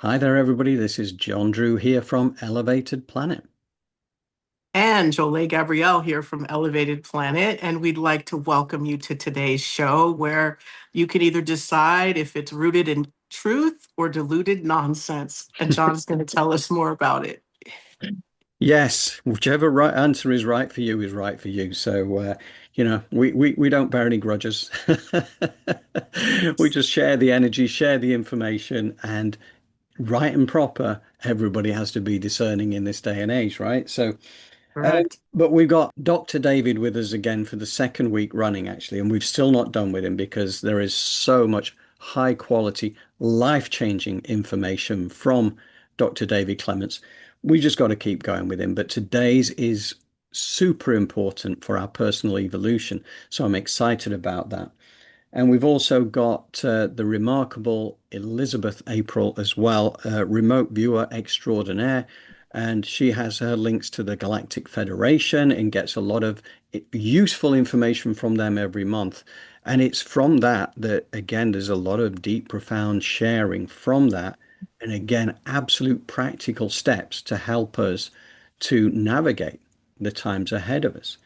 Hi there, everybody. This is John Drew here from Elevated Planet. And Jolé Gabrielle here from Elevated Planet, and we'd like to welcome you to today's show where you can either decide if it's rooted in truth or deluded nonsense. And John's going to tell us more about it. Yes, whichever right answer is right for you is right for you. So we don't bear any grudges. We just share the energy, share the information, and right and proper, everybody has to be discerning in this day and age, right? Correct. But we've got Dr. David with us again for the second week running, actually, and we've still not done with him because there is so much high quality, life-changing information from Dr. David Clements. We just got to keep going with him. But today's is super important for our personal evolution. So I'm excited about that. And we've also got the remarkable Elizabeth April as well, remote viewer extraordinaire. And she has her links to the Galactic Federation and gets a lot of useful information from them every month. And it's from that that, again, there's a lot of deep, profound sharing from that. And again, absolute practical steps to help us to navigate the times ahead of us.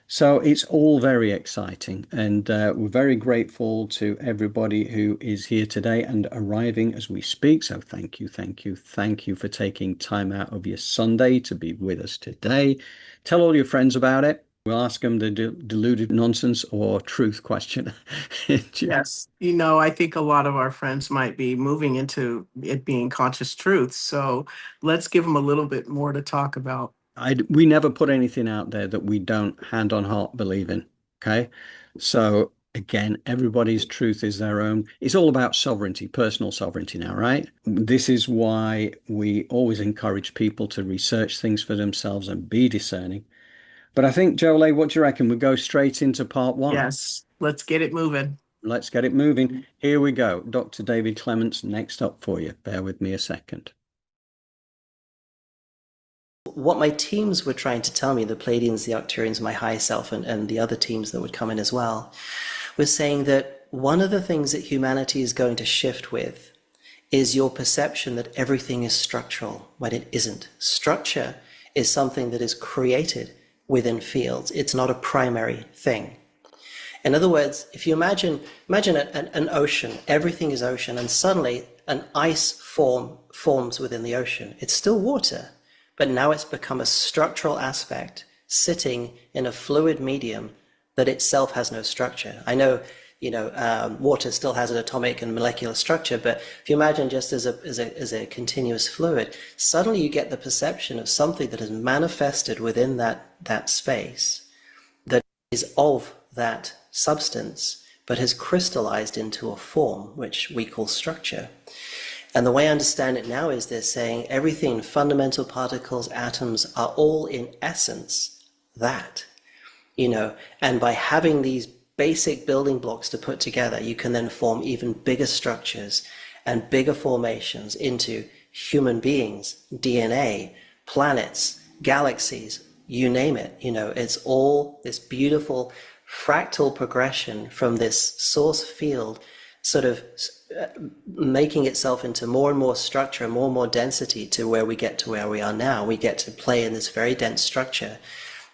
So it's all very exciting, and we're very grateful to everybody who is here today and arriving as we speak. So thank you, thank you, thank you for taking time out of your Sunday to be with us today. Tell all your friends about it. We'll ask them the deluded nonsense or truth question. Yes. I think a lot of our friends might be moving into it being conscious truth. So let's give them a little bit more to talk about. We never put anything out there that we don't hand on heart believe in. Okay. So again, everybody's truth is their own. It's all about sovereignty, personal sovereignty now, right? This is why we always encourage people to research things for themselves and be discerning. But I think, Jolé, what do you reckon? We go straight into part one. Yes. Let's get it moving. Let's get it moving. Here we go. Dr. David Clements, next up for you. Bear with me a second. What my teams were trying to tell me, the Pleiadians, the Arcturians, my higher self, and the other teams that would come in as well, was saying that one of the things that humanity is going to shift with is your perception that everything is structural when it isn't. Structure is something that is created within fields. It's not a primary thing. In other words, if you imagine an ocean, everything is ocean, and suddenly an ice forms within the ocean. It's still water, but now it's become a structural aspect sitting in a fluid medium that itself has no structure. I know, water still has an atomic and molecular structure, but if you imagine just as a continuous fluid, suddenly you get the perception of something that has manifested within that space that is of that substance, but has crystallized into a form, which we call structure. And the way I understand it now is they're saying everything, fundamental particles, atoms, are all in essence that, and by having these basic building blocks to put together, you can then form even bigger structures and bigger formations into human beings, DNA, planets, galaxies, you name it. It's all this beautiful fractal progression from this source field sort of making itself into more and more structure, more and more density to where we get to where we are now. We get to play in this very dense structure.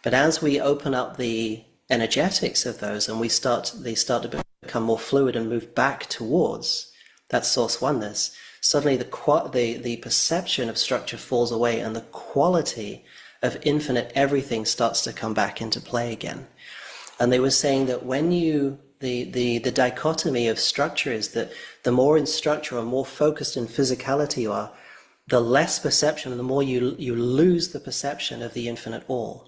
But as we open up the energetics of those and they start to become more fluid and move back towards that source oneness, suddenly the perception of structure falls away and the quality of infinite everything starts to come back into play again. And they were saying that when the dichotomy of structure is that the more in structure or more focused in physicality you are, the less perception and the more you lose the perception of the infinite all.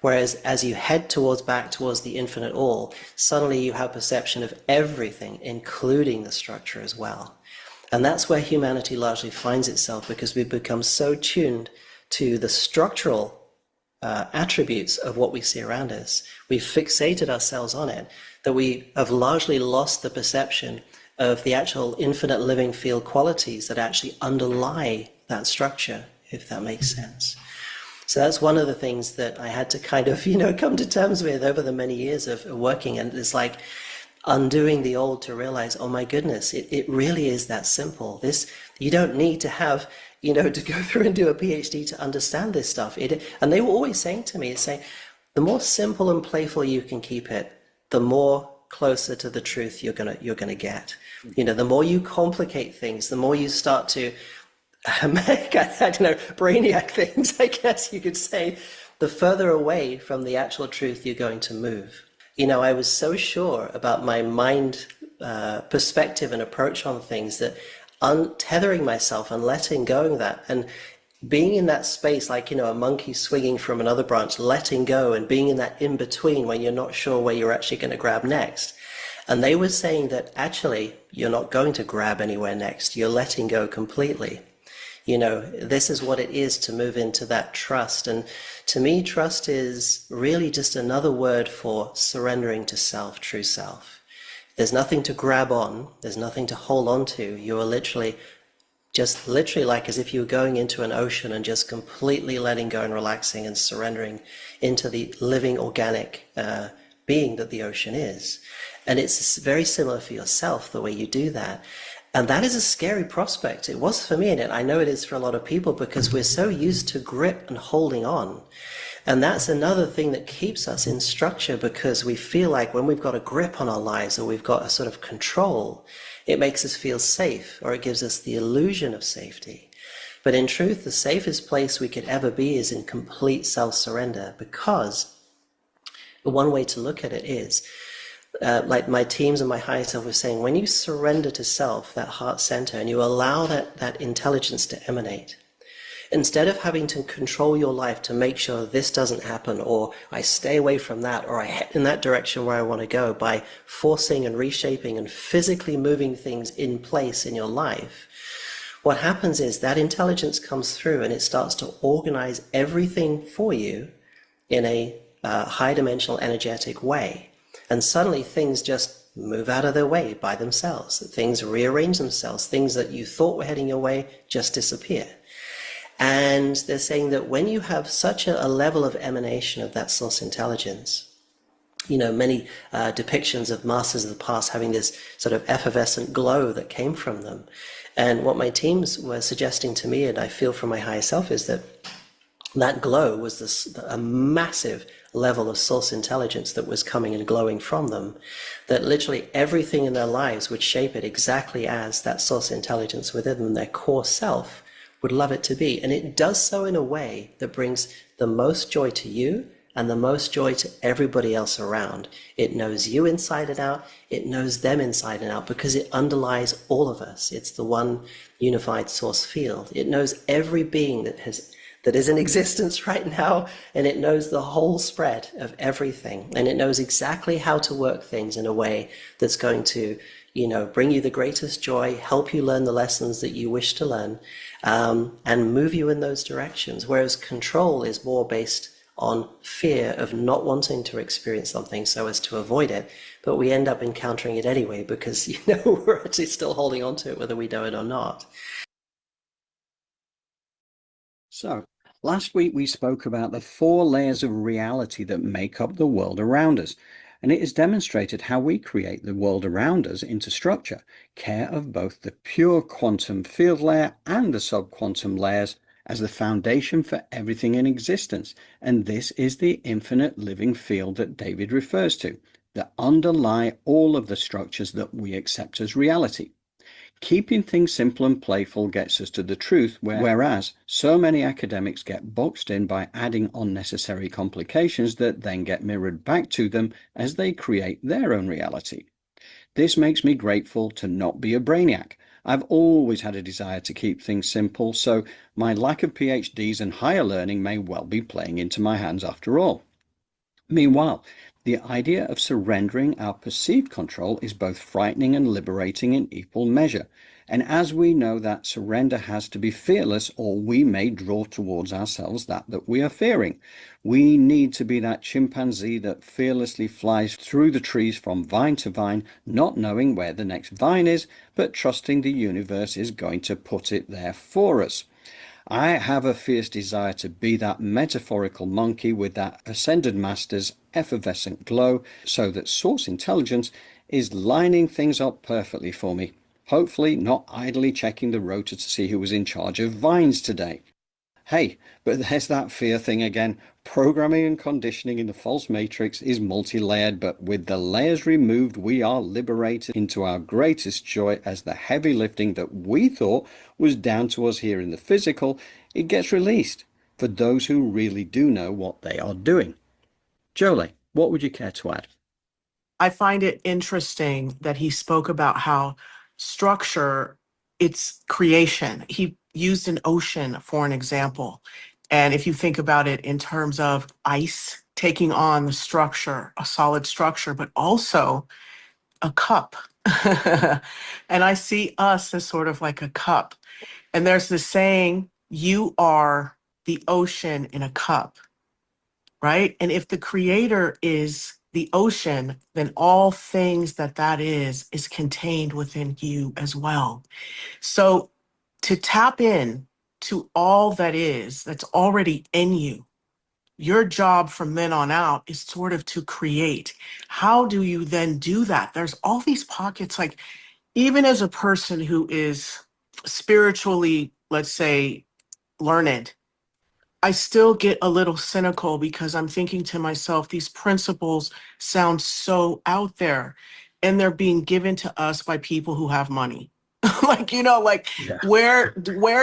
Whereas as you head back towards the infinite all, suddenly you have perception of everything, including the structure as well. And that's where humanity largely finds itself, because we've become so tuned to the structural attributes of what we see around us. We've fixated ourselves on it, that we have largely lost the perception of the actual infinite living field qualities that actually underlie that structure, if that makes sense. So that's one of the things that I had to kind of, come to terms with over the many years of working. And it's like, undoing the old to realize, oh my goodness, it really is that simple. This, you don't need to have, to go through and do a PhD to understand this stuff. And they were always saying to me, the more simple and playful you can keep it, the more closer to the truth you're gonna get. The more you complicate things, the more you start to make, I don't know, brainiac things, I guess you could say, the further away from the actual truth you're going to move. I was so sure about my mind perspective and approach on things that untethering myself and letting go of that and being in that space, like, a monkey swinging from another branch, letting go and being in that in between when you're not sure where you're actually going to grab next. And they were saying that actually you're not going to grab anywhere next. You're letting go completely. This is what it is to move into that trust. And to me, trust is really just another word for surrendering to self, true self. There's nothing to grab on. There's nothing to hold on to. You are literally like as if you were going into an ocean and just completely letting go and relaxing and surrendering into the living organic being that the ocean is. And it's very similar for yourself, the way you do that. And that is a scary prospect. It was for me, and I know it is for a lot of people, because we're so used to grip and holding on. And that's another thing that keeps us in structure, because we feel like when we've got a grip on our lives or we've got a sort of control, it makes us feel safe, or it gives us the illusion of safety. But in truth, the safest place we could ever be is in complete self-surrender, because one way to look at it is, like my teams and my higher self were saying, when you surrender to self, that heart center, and you allow that intelligence to emanate, instead of having to control your life to make sure this doesn't happen, or I stay away from that, or I head in that direction where I want to go, by forcing and reshaping and physically moving things in place in your life, what happens is that intelligence comes through and it starts to organize everything for you in a high dimensional energetic way. And suddenly things just move out of their way by themselves. Things rearrange themselves. Things that you thought were heading your way just disappear. And they're saying that when you have such a level of emanation of that source intelligence, many depictions of masters of the past having this sort of effervescent glow that came from them. And what my teams were suggesting to me, and I feel from my higher self, is that that glow was a massive level of source intelligence that was coming and glowing from them, that literally everything in their lives would shape it exactly as that source intelligence within them, their core self, would love it to be. And it does so in a way that brings the most joy to you and the most joy to everybody else around. It knows you inside and out. It knows them inside and out, because it underlies all of us. It's the one unified source field. It knows every being that is in existence right now, and it knows the whole spread of everything, and it knows exactly how to work things in a way that's going to, bring you the greatest joy, help you learn the lessons that you wish to learn, and move you in those directions. Whereas control is more based on fear of not wanting to experience something so as to avoid it, but we end up encountering it anyway, because we're actually still holding on to it whether we know it or not. So, last week we spoke about the 4 layers of reality that make up the world around us, and it is demonstrated how we create the world around us into structure, care of both the pure quantum field layer and the subquantum layers as the foundation for everything in existence. And this is the infinite living field that David refers to, that underlie all of the structures that we accept as reality. Keeping things simple and playful gets us to the truth, whereas so many academics get boxed in by adding unnecessary complications that then get mirrored back to them as they create their own reality. This makes me grateful to not be a brainiac. I've always had a desire to keep things simple, so my lack of PhDs and higher learning may well be playing into my hands after all. Meanwhile, the idea of surrendering our perceived control is both frightening and liberating in equal measure. And as we know, that surrender has to be fearless, or we may draw towards ourselves that we are fearing. We need to be that chimpanzee that fearlessly flies through the trees from vine to vine, not knowing where the next vine is, but trusting the universe is going to put it there for us. I have a fierce desire to be that metaphorical monkey with that ascended master's effervescent glow, so that source intelligence is lining things up perfectly for me. Hopefully not idly checking the rotor to see who was in charge of vines today. Hey, but there's that fear thing again. Programming and conditioning in the false matrix is multi-layered, but with the layers removed, we are liberated into our greatest joy as the heavy lifting that we thought was down to us here in the physical, it gets released for those who really do know what they are doing. Jolé, what would you care to add? I find it interesting that he spoke about how structure, it's creation. He used an ocean for an example. And if you think about it in terms of ice taking on the structure, a solid structure, but also a cup. And I see us as sort of like a cup. And there's this saying, you are the ocean in a cup, right? And if the creator is the ocean, then all things that is contained within you as well. So to tap in to all that is, that's already in you, your job from then on out is sort of to create. How do you then do that? There's all these pockets, like even as a person who is spiritually, let's say, learned, I still get a little cynical because I'm thinking to myself, these principles sound so out there and they're being given to us by people who have money. Like, like Yeah. where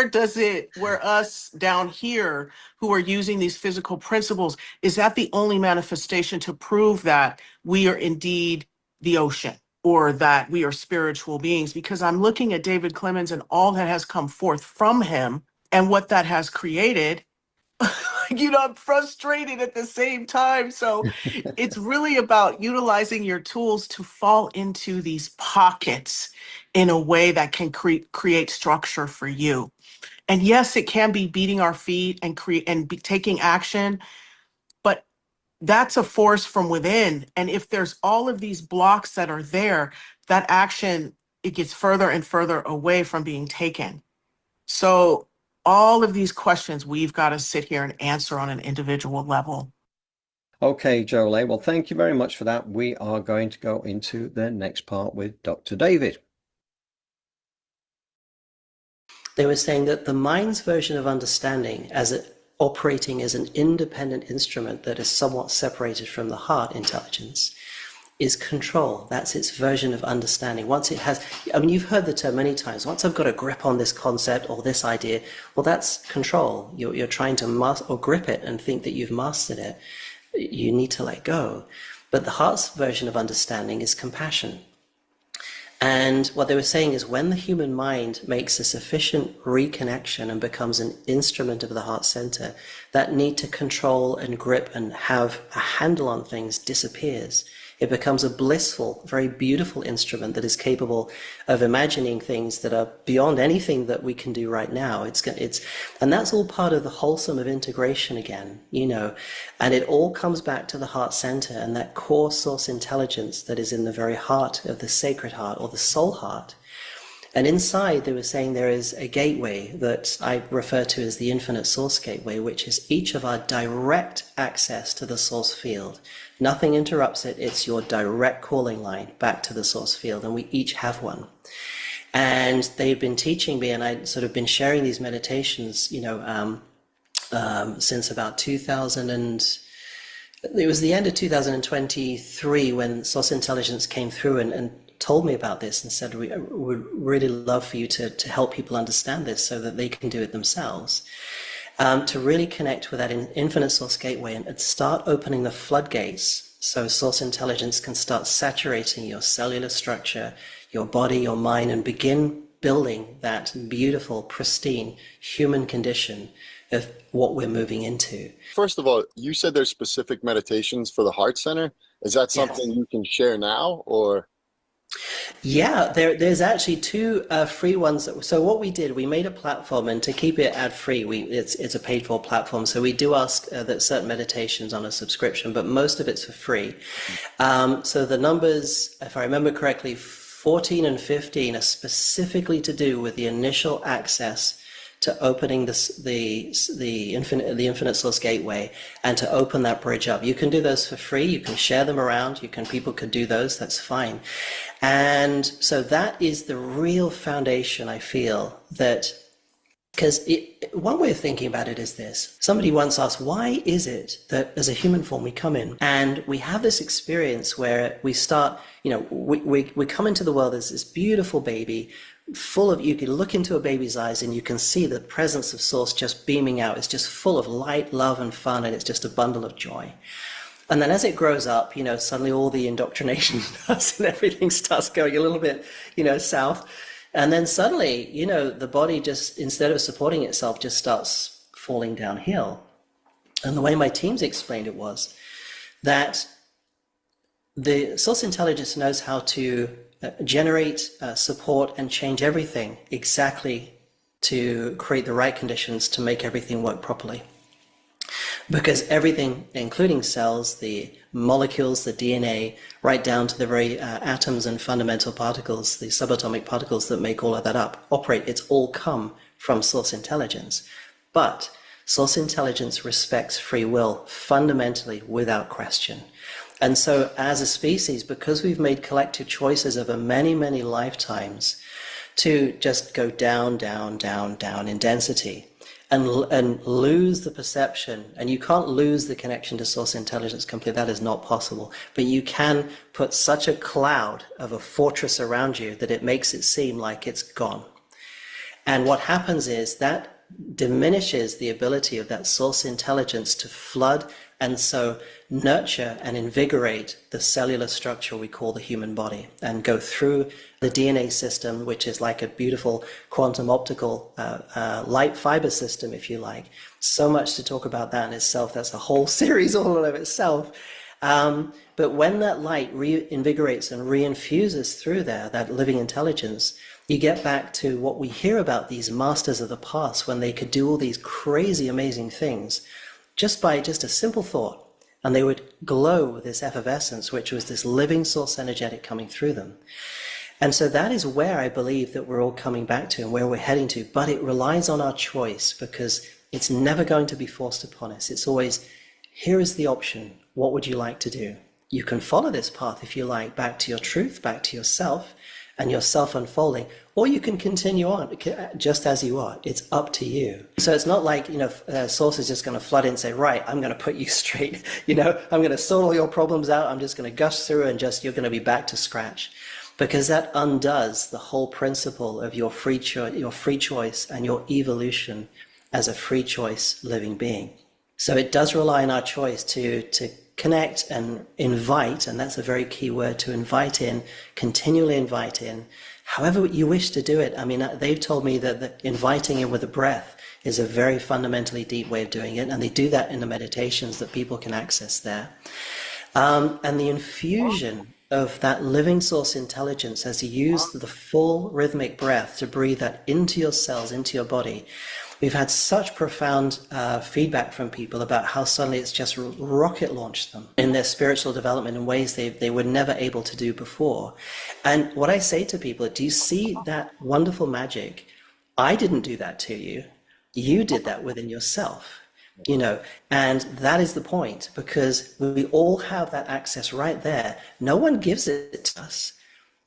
does it, where us down here who are using these physical principles, is that the only manifestation to prove that we are indeed the ocean or that we are spiritual beings? Because I'm looking at David Clements and all that has come forth from him and what that has created. I'm frustrated at the same time. So it's really about utilizing your tools to fall into these pockets in a way that can create structure for you. And yes, it can be beating our feet and taking action, but that's a force from within. And if there's all of these blocks that are there, that action, it gets further and further away from being taken. So all of these questions we've got to sit here and answer on an individual level. Okay, Jolé, well, thank you very much for that. We are going to go into the next part with Dr. David. They were saying that the mind's version of understanding, as it operating as an independent instrument that is somewhat separated from the heart intelligence, is control. That's its version of understanding. Once it has, you've heard the term many times, once I've got a grip on this concept or this idea, well, that's control. You're trying to master or grip it and think that you've mastered it. You need to let go. But the heart's version of understanding is compassion. And what they were saying is when the human mind makes a sufficient reconnection and becomes an instrument of the heart center, that need to control and grip and have a handle on things disappears. It becomes a blissful, very beautiful instrument that is capable of imagining things that are beyond anything that we can do right now. And that's all part of the wholesome of integration again, and it all comes back to the heart center and that core source intelligence that is in the very heart of the sacred heart or the soul heart. And inside, they were saying there is a gateway that I refer to as the infinite source gateway, which is each of our direct access to the source field. Nothing interrupts it. It's your direct calling line back to the source field, and we each have one. And they've been teaching me, and I'd sort of been sharing these meditations, since about 2000 and it was the end of 2023 when Source Intelligence came through and told me about this and said, we would really love for you to help people understand this so that they can do it themselves. To really connect with that infinite source gateway and start opening the floodgates so Source Intelligence can start saturating your cellular structure, your body, your mind, and begin building that beautiful, pristine human condition of what we're moving into. First of all, you said there's specific meditations for the heart center. Is that something you can share now, or? Yeah, there's actually two free ones. So what we did, we made a platform, and to keep it ad-free, it's a paid-for platform. So we do ask that certain meditations on a subscription, but most of it's for free. So the numbers, if I remember correctly, 14 and 15 are specifically to do with the initial access to opening the infinite source gateway and to open that bridge up. You can do those for free. You can share them around. People could do those. That's fine. And so that is the real foundation, I feel, that, because one way of thinking about it is this. Somebody once asked, why is it that as a human form we come in and we have this experience where we start, we come into the world as this beautiful baby, full of, you can look into a baby's eyes and you can see the presence of source just beaming out. It's just full of light, love, and fun, and it's just a bundle of joy. And then as it grows up, suddenly all the indoctrination starts and everything starts going a little bit, south. And then suddenly, the body just, instead of supporting itself, just starts falling downhill. And the way my teams explained it was that the source intelligence knows how to generate, support, and change everything exactly to create the right conditions to make everything work properly. Because everything, including cells, the molecules, the DNA, right down to the very atoms and fundamental particles, the subatomic particles that make all of that up, operate, it's all come from source intelligence. But source intelligence respects free will fundamentally without question. And so as a species, because we've made collective choices over many, many lifetimes to just go down, down, down, down in density and lose the perception, and you can't lose the connection to source intelligence completely, that is not possible, but you can put such a cloud of a fortress around you that it makes it seem like it's gone. And what happens is that diminishes the ability of that source intelligence to flood and so nurture and invigorate the cellular structure we call the human body and go through the DNA system, which is like a beautiful quantum optical light fiber system, if you like. So much to talk about that in itself. That's a whole series all of itself. But when that light reinvigorates and reinfuses through there, that living intelligence, you get back to what we hear about these masters of the past when they could do all these crazy, amazing things just by just a simple thought. And they would glow with this effervescence, which was this living source energetic coming through them. And so that is where I believe that we're all coming back to and where we're heading to. But it relies on our choice, because it's never going to be forced upon us. It's always, here is the option. What would you like to do? You can follow this path, if you like, back to your truth, back to yourself and your self-unfolding, or you can continue on just as you are. It's up to you. So it's not like, Source is just going to flood in and say, right, I'm going to put you straight. I'm going to sort all your problems out. I'm just going to gush through and you're going to be back to scratch. Because that undoes the whole principle of your free choice and your evolution as a free choice living being. So it does rely on our choice to connect and invite, and that's a very key word, to invite in, continually invite in, however you wish to do it. I mean, they've told me that inviting in with a breath is a very fundamentally deep way of doing it, and they do that in the meditations that people can access there. And the infusion of that living source intelligence as you use the full rhythmic breath to breathe that into your cells, into your body. We've had such profound feedback from people about how suddenly it's just rocket launched them in their spiritual development in ways they were never able to do before. And what I say to people, do you see that wonderful magic? I didn't do that to you. You did that within yourself, and that is the point, because we all have that access right there. No one gives it to us.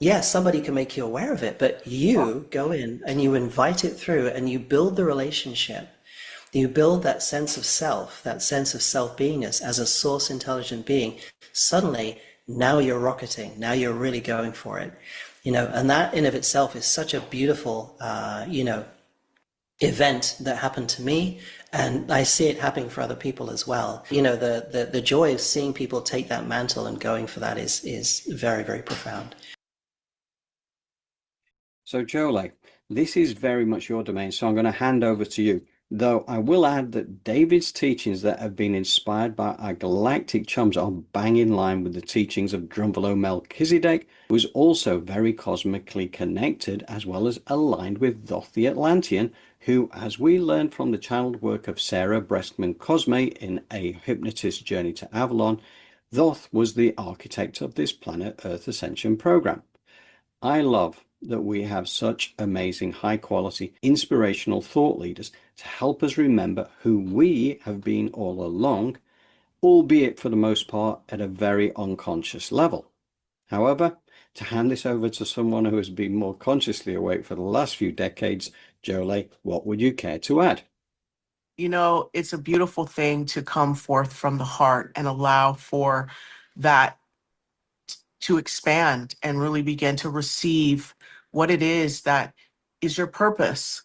Yes, somebody can make you aware of it, but you go in and you invite it through and you build the relationship. You build that sense of self, that sense of self-beingness as a source intelligent being. Suddenly, now you're rocketing. Now you're really going for it. And that in of itself is such a beautiful, event that happened to me. And I see it happening for other people as well. The joy of seeing people take that mantle and going for that is very, very profound. So Jolé, this is very much your domain, so I'm going to hand over to you. Though I will add that David's teachings that have been inspired by our galactic chums are bang in line with the teachings of Drunvalo Melchizedek, who is also very cosmically connected as well as aligned with Thoth the Atlantean, who, as we learned from the channeled work of Sarah Brestman Cosme in A Hypnotist's Journey to Avalon, Thoth was the architect of this planet Earth Ascension program. I love that we have such amazing, high quality, inspirational thought leaders to help us remember who we have been all along, albeit for the most part at a very unconscious level. However, to hand this over to someone who has been more consciously awake for the last few decades, Jolé, what would you care to add? You know, it's a beautiful thing to come forth from the heart and allow for that to expand and really begin to receive what it is that is your purpose.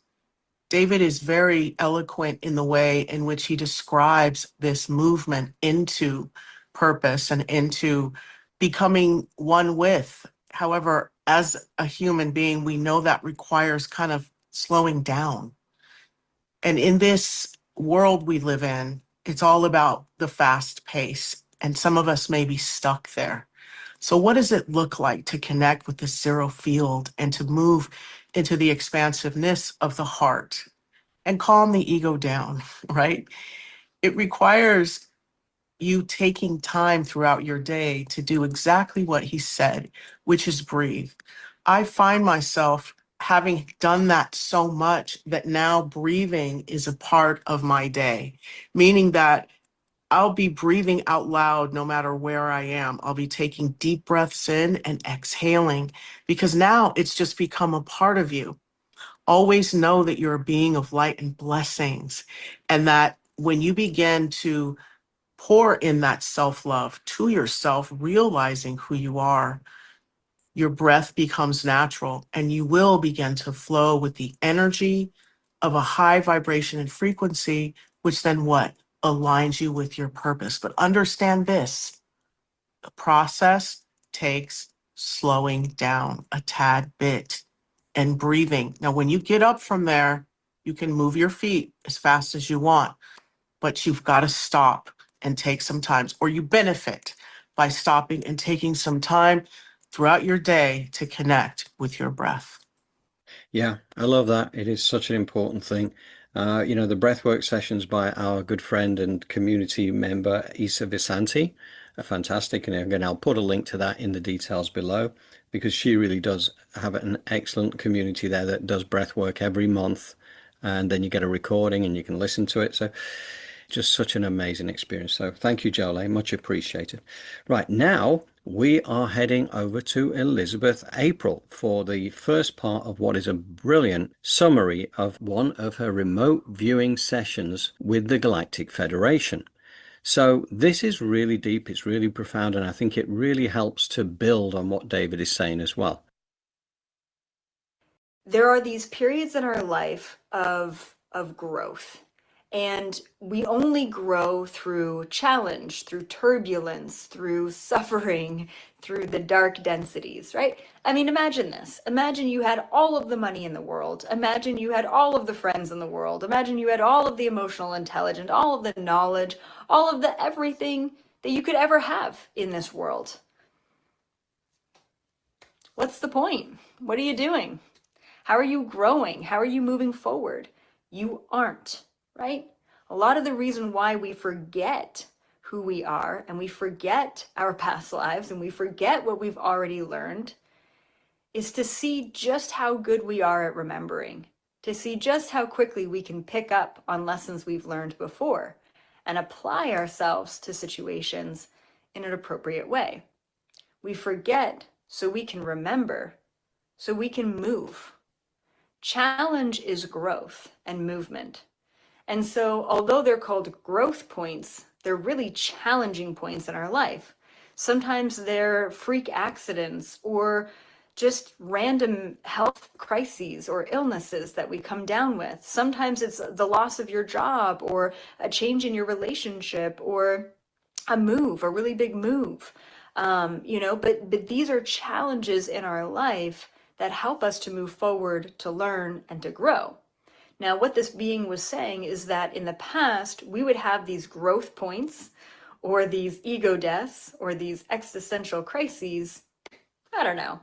David is very eloquent in the way in which he describes this movement into purpose and into becoming one with. However, as a human being, we know that requires kind of slowing down. And in this world we live in, it's all about the fast pace. And some of us may be stuck there. So what does it look like to connect with the zero field and to move into the expansiveness of the heart and calm the ego down, right? It requires you taking time throughout your day to do exactly what he said, which is breathe. I find myself having done that so much that now breathing is a part of my day, meaning that I'll be breathing out loud no matter where I am. I'll be taking deep breaths in and exhaling because now it's just become a part of you. Always know that you're a being of light and blessings, and that when you begin to pour in that self-love to yourself, realizing who you are, your breath becomes natural and you will begin to flow with the energy of a high vibration and frequency, which then what? Aligns you with your purpose. But understand this, the process takes slowing down a tad bit and breathing. Now, when you get up from there, you can move your feet as fast as you want, but you've got to stop and take some time, or you benefit by stopping and taking some time throughout your day to connect with your breath. Yeah, I love that. It is such an important thing. The breathwork sessions by our good friend and community member, Isa Visanti, are fantastic. And again, I'll put a link to that in the details below because she really does have an excellent community there that does breathwork every month. And then you get a recording and you can listen to it. So just such an amazing experience. So thank you, Jolé. Much appreciated. Right now, we are heading over to Elizabeth April for the first part of what is a brilliant summary of one of her remote viewing sessions with the Galactic Federation. So this is really deep, it's really profound, and I think it really helps to build on what David is saying as well. There are these periods in our life of growth. And we only grow through challenge, through turbulence, through suffering, through the dark densities, right? I mean, imagine this. Imagine you had all of the money in the world. Imagine you had all of the friends in the world. Imagine you had all of the emotional intelligence, all of the knowledge, all of the everything that you could ever have in this world. What's the point? What are you doing? How are you growing? How are you moving forward? You aren't. Right? A lot of the reason why we forget who we are and we forget our past lives and we forget what we've already learned is to see just how good we are at remembering, to see just how quickly we can pick up on lessons we've learned before and apply ourselves to situations in an appropriate way. We forget so we can remember, so we can move. Challenge is growth and movement. And so, although they're called growth points, they're really challenging points in our life. Sometimes they're freak accidents or just random health crises or illnesses that we come down with. Sometimes it's the loss of your job or a change in your relationship or a move, a really big move. But these are challenges in our life that help us to move forward, to learn, and to grow. Now, what this being was saying is that in the past, we would have these growth points or these ego deaths or these existential crises, I don't know,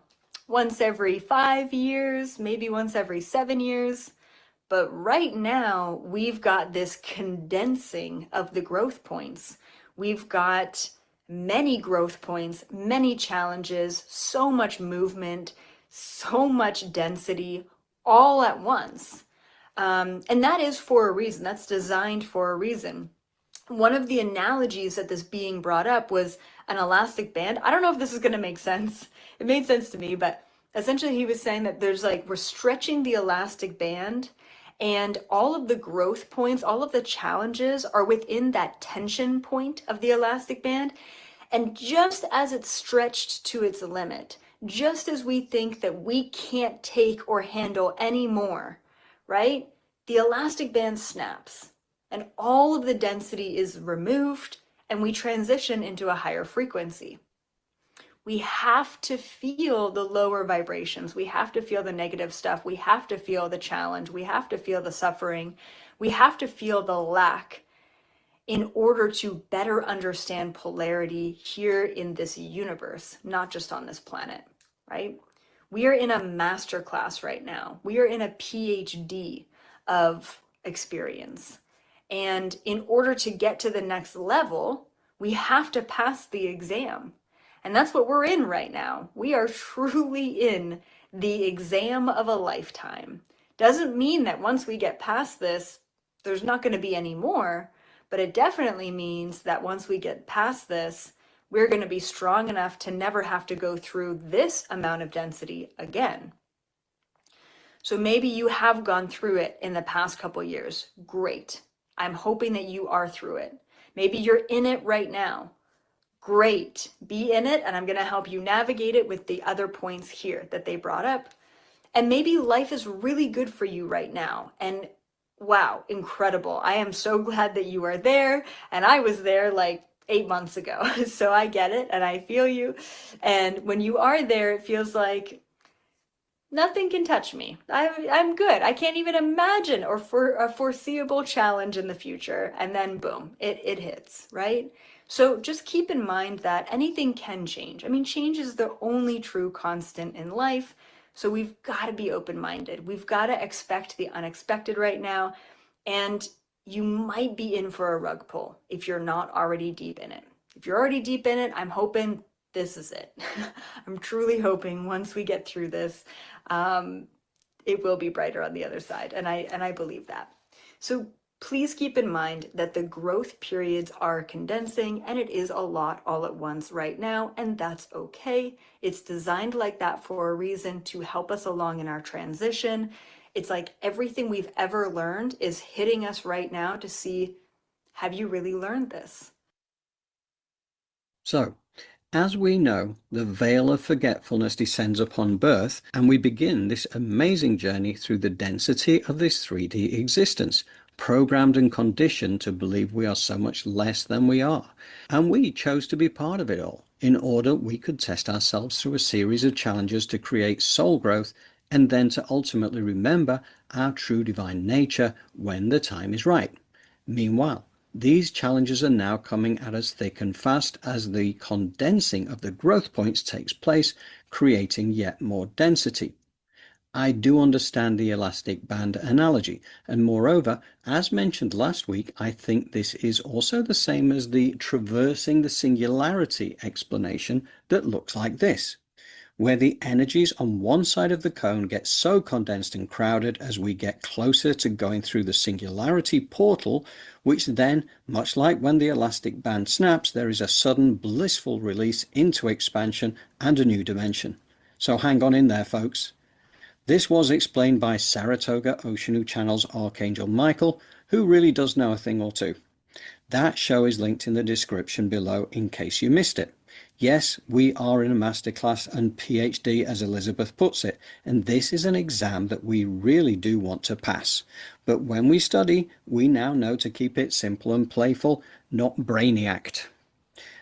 once every 5 years, maybe once every 7 years. But right now, we've got this condensing of the growth points. We've got many growth points, many challenges, so much movement, so much density all at once. And that is for a reason. That's designed for a reason. One of the analogies that this being brought up was an elastic band. I don't know if this is going to make sense. It made sense to me, but essentially he was saying that there's like, we're stretching the elastic band, and all of the growth points, all of the challenges are within that tension point of the elastic band. And just as it's stretched to its limit, just as we think that we can't take or handle any more, right? The elastic band snaps and all of the density is removed and we transition into a higher frequency. We have to feel the lower vibrations. We have to feel the negative stuff. We have to feel the challenge. We have to feel the suffering. We have to feel the lack in order to better understand polarity here in this universe, not just on this planet, right? We are in a master class right now. We are in a PhD of experience. And in order to get to the next level, we have to pass the exam. And that's what we're in right now. We are truly in the exam of a lifetime. Doesn't mean that once we get past this, there's not going to be any more, but it definitely means that once we get past this, we're going to be strong enough to never have to go through this amount of density again. So maybe you have gone through it in the past couple years. Great. I'm hoping that you are through it. Maybe you're in it right now. Great. Be in it, and I'm going to help you navigate it with the other points here that they brought up. And maybe life is really good for you right now. And wow, incredible. I am so glad that you are there. And I was there like 8 months ago. So I get it and I feel you. And when you are there, it feels like nothing can touch me. I'm good. I can't even imagine or for a foreseeable challenge in the future. And then boom, it hits, right? So just keep in mind that anything can change. I mean, change is the only true constant in life. So we've got to be open-minded. We've got to expect the unexpected right now. And you might be in for a rug pull if you're not already deep in it. If you're already deep in it, I'm hoping this is it. I'm truly hoping once we get through this, it will be brighter on the other side. And I believe that. So please keep in mind that the growth periods are condensing and it is a lot all at once right now, and that's okay. It's designed like that for a reason to help us along in our transition. It's like everything we've ever learned is hitting us right now to see, have you really learned this? So, as we know, the veil of forgetfulness descends upon birth, and we begin this amazing journey through the density of this 3D existence, programmed and conditioned to believe we are so much less than we are. And we chose to be part of it all in order we could test ourselves through a series of challenges to create soul growth and then to ultimately remember our true divine nature when the time is right. Meanwhile, these challenges are now coming at us thick and fast as the condensing of the growth points takes place, creating yet more density. I do understand the elastic band analogy, and moreover, as mentioned last week, I think this is also the same as the traversing the singularity explanation that looks like this, where the energies on one side of the cone get so condensed and crowded as we get closer to going through the singularity portal, which then, much like when the elastic band snaps, there is a sudden blissful release into expansion and a new dimension. So hang on in there, folks. This was explained by Saratoga Oceanu Channel's Archangel Michael, who really does know a thing or two. That show is linked in the description below in case you missed it. Yes, we are in a masterclass and PhD, as Elizabeth puts it, and this is an exam that we really do want to pass. But when we study, we now know to keep it simple and playful, not brainiacked.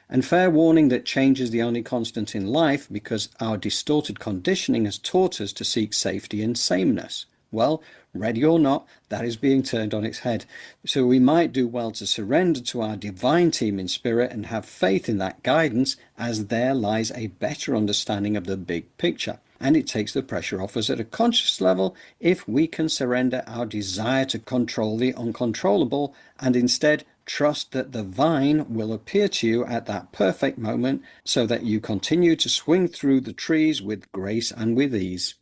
And fair warning that change is the only constant in life because our distorted conditioning has taught us to seek safety and sameness. Well, ready or not, that is being turned on its head. So we might do well to surrender to our divine team in spirit and have faith in that guidance, as there lies a better understanding of the big picture. And it takes the pressure off us at a conscious level if we can surrender our desire to control the uncontrollable and instead Trust that the vine will appear to you at that perfect moment so that you continue to swing through the trees with grace and with ease.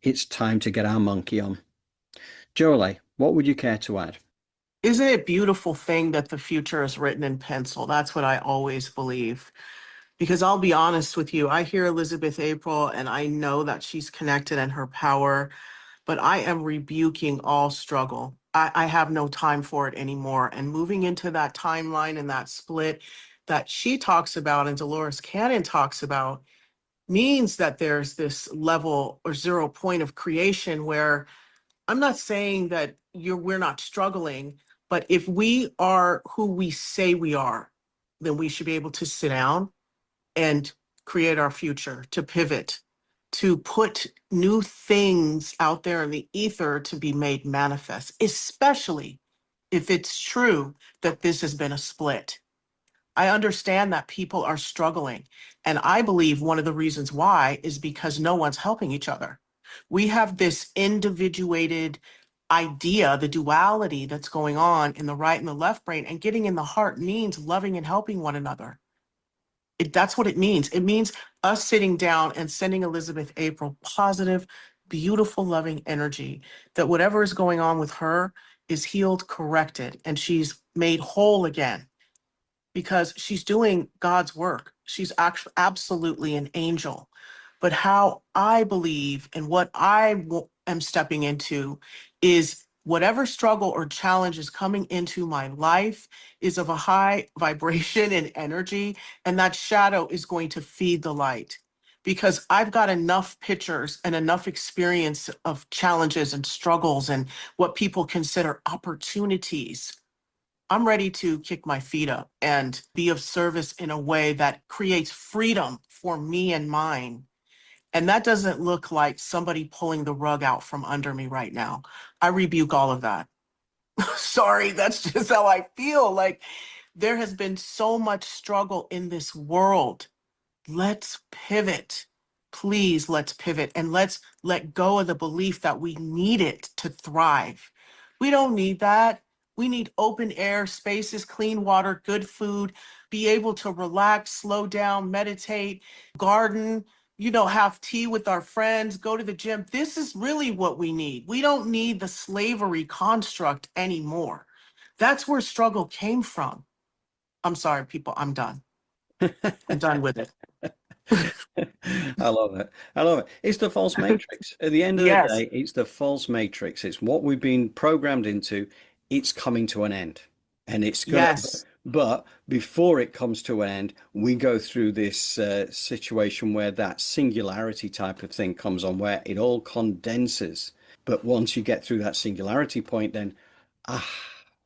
It's time to get our monkey on. Jolé, what would you care to add? Isn't it a beautiful thing that the future is written in pencil? That's what I always believe. Because I'll be honest with you, I hear Elizabeth April and I know that she's connected in her power, but I am rebuking all struggle. I have no time for it anymore. And moving into that timeline and that split that she talks about and Dolores Cannon talks about means that there's this level or 0 point of creation where I'm not saying that we're not struggling, but if we are who we say we are, then we should be able to sit down and create our future, to pivot, to put new things out there in the ether to be made manifest, especially if it's true that this has been a split. I understand that people are struggling. And I believe one of the reasons why is because no one's helping each other. We have this individuated idea, the duality that's going on in the right and the left brain, and getting in the heart means loving and helping one another. That's what it means. It means us sitting down and sending Elizabeth April positive, beautiful, loving energy, that whatever is going on with her is healed, corrected, and she's made whole again because she's doing God's work. She's actually absolutely an angel. But how I believe and what am stepping into is whatever struggle or challenge is coming into my life is of a high vibration and energy, and that shadow is going to feed the light. Because I've got enough pictures and enough experience of challenges and struggles and what people consider opportunities. I'm ready to kick my feet up and be of service in a way that creates freedom for me and mine. And that doesn't look like somebody pulling the rug out from under me right now. I rebuke all of that. Sorry, that's just how I feel. Like there has been so much struggle in this world. Let's pivot. Please, let's pivot and let's let go of the belief that we need it to thrive. We don't need that. We need open air spaces, clean water, good food, be able to relax, slow down, meditate, garden, have tea with our friends, go to the gym. This is really what we need. We don't need the slavery construct anymore. That's where struggle came from. I'm sorry, people, I'm done. I'm done with it. I love it. I love it. It's the false matrix. At the end of the Yes, day, it's the false matrix. It's what we've been programmed into. It's coming to an end. And it's gonna, yes. but before it comes to an end, we go through this situation where that singularity type of thing comes on, where it all condenses. But once you get through that singularity point, then, ah,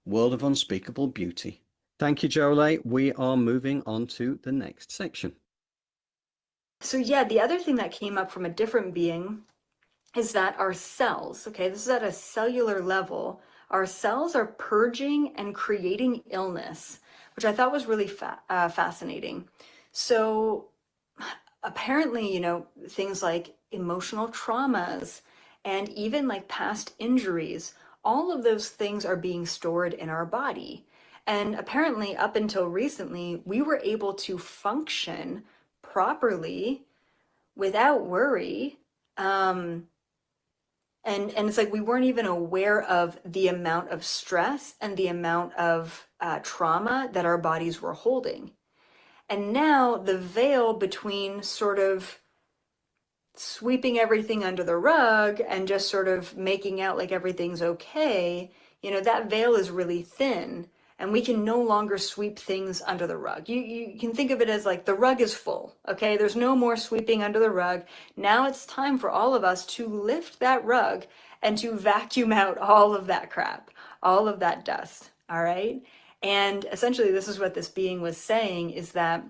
world of unspeakable beauty. Thank you, Jolé. We are moving on to the next section. So yeah, the other thing that came up from a different being is that our cells, okay, this is at a cellular level, our cells are purging and creating illness, which I thought was really fascinating. So apparently, things like emotional traumas and even like past injuries, all of those things are being stored in our body. And apparently, up until recently, we were able to function properly without worry. And it's like we weren't even aware of the amount of stress and the amount of trauma that our bodies were holding. And now the veil between sort of sweeping everything under the rug and just sort of making out like everything's okay, that veil is really thin. And we can no longer sweep things under the rug. You can think of it as like the rug is full, okay? There's no more sweeping under the rug. Now it's time for all of us to lift that rug and to vacuum out all of that crap, all of that dust, all right? And essentially this is what this being was saying, is that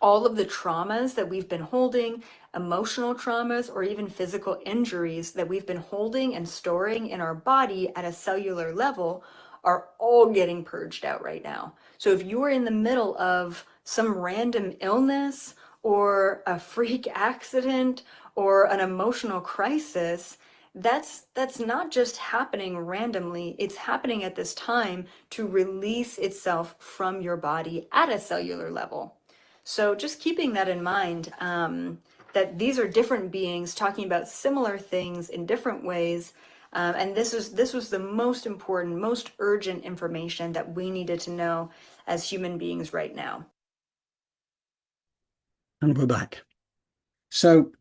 all of the traumas that we've been holding, emotional traumas, or even physical injuries that we've been holding and storing in our body at a cellular level are all getting purged out right now. So if you are in the middle of some random illness or a freak accident or an emotional crisis, that's not just happening randomly. It's happening at this time to release itself from your body at a cellular level. So just keeping that in mind, that these are different beings talking about similar things in different ways. And this was the most important, most urgent information that we needed to know as human beings right now. And we're back. So,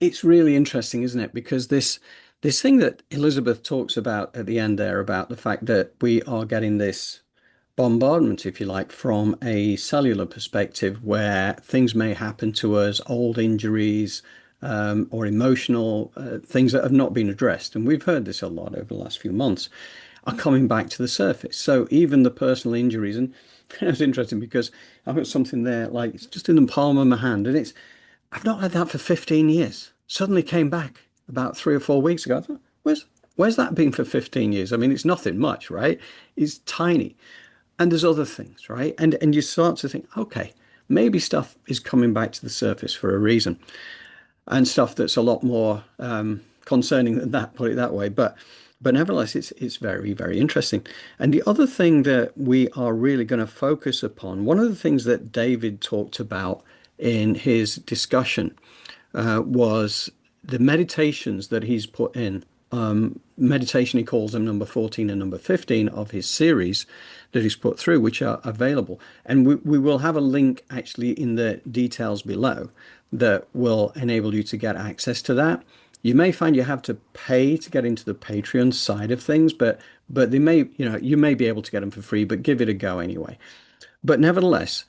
it's really interesting, isn't it? Because this thing that Elizabeth talks about at the end there, about the fact that we are getting this bombardment, if you like, from a cellular perspective, where things may happen to us, old injuries, or emotional things that have not been addressed. And we've heard this a lot over the last few months, are coming back to the surface. So even the personal injuries, and it's interesting because I've got something there, like it's just in the palm of my hand, and I've not had that for 15 years. Suddenly came back about 3 or 4 weeks ago. I thought, where's that been for 15 years? I mean, it's nothing much, right? It's tiny. And there's other things, right? And you start to think, okay, maybe stuff is coming back to the surface for a reason, and stuff that's a lot more concerning than that, put it that way. But nevertheless, it's very, very interesting. And the other thing that we are really going to focus upon, one of the things that David talked about in his discussion, was the meditations that he's put in. Meditation, he calls them number 14 and number 15 of his series that he's put through, which are available. And we will have a link actually in the details below that will enable you to get access to that. You may find you have to pay to get into the Patreon side of things, but they may, you may be able to get them for free, but give it a go anyway. But nevertheless,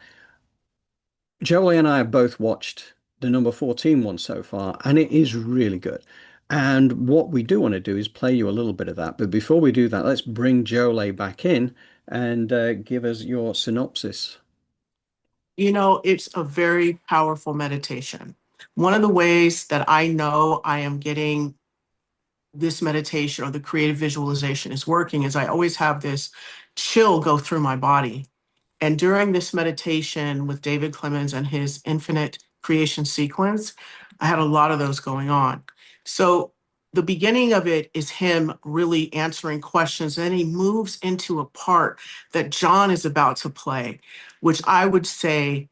Jolé and I have both watched the number 14 one so far, and it is really good. And what we do want to do is play you a little bit of that. But before we do that, let's bring Jolé back in and give us your synopsis. It's a very powerful meditation. One of the ways that I know I am getting this meditation or the creative visualization is working is I always have this chill go through my body. And during this meditation with David Clements and his infinite creation sequence, I had a lot of those going on. So the beginning of it is him really answering questions. Then he moves into a part that John is about to play, which I would say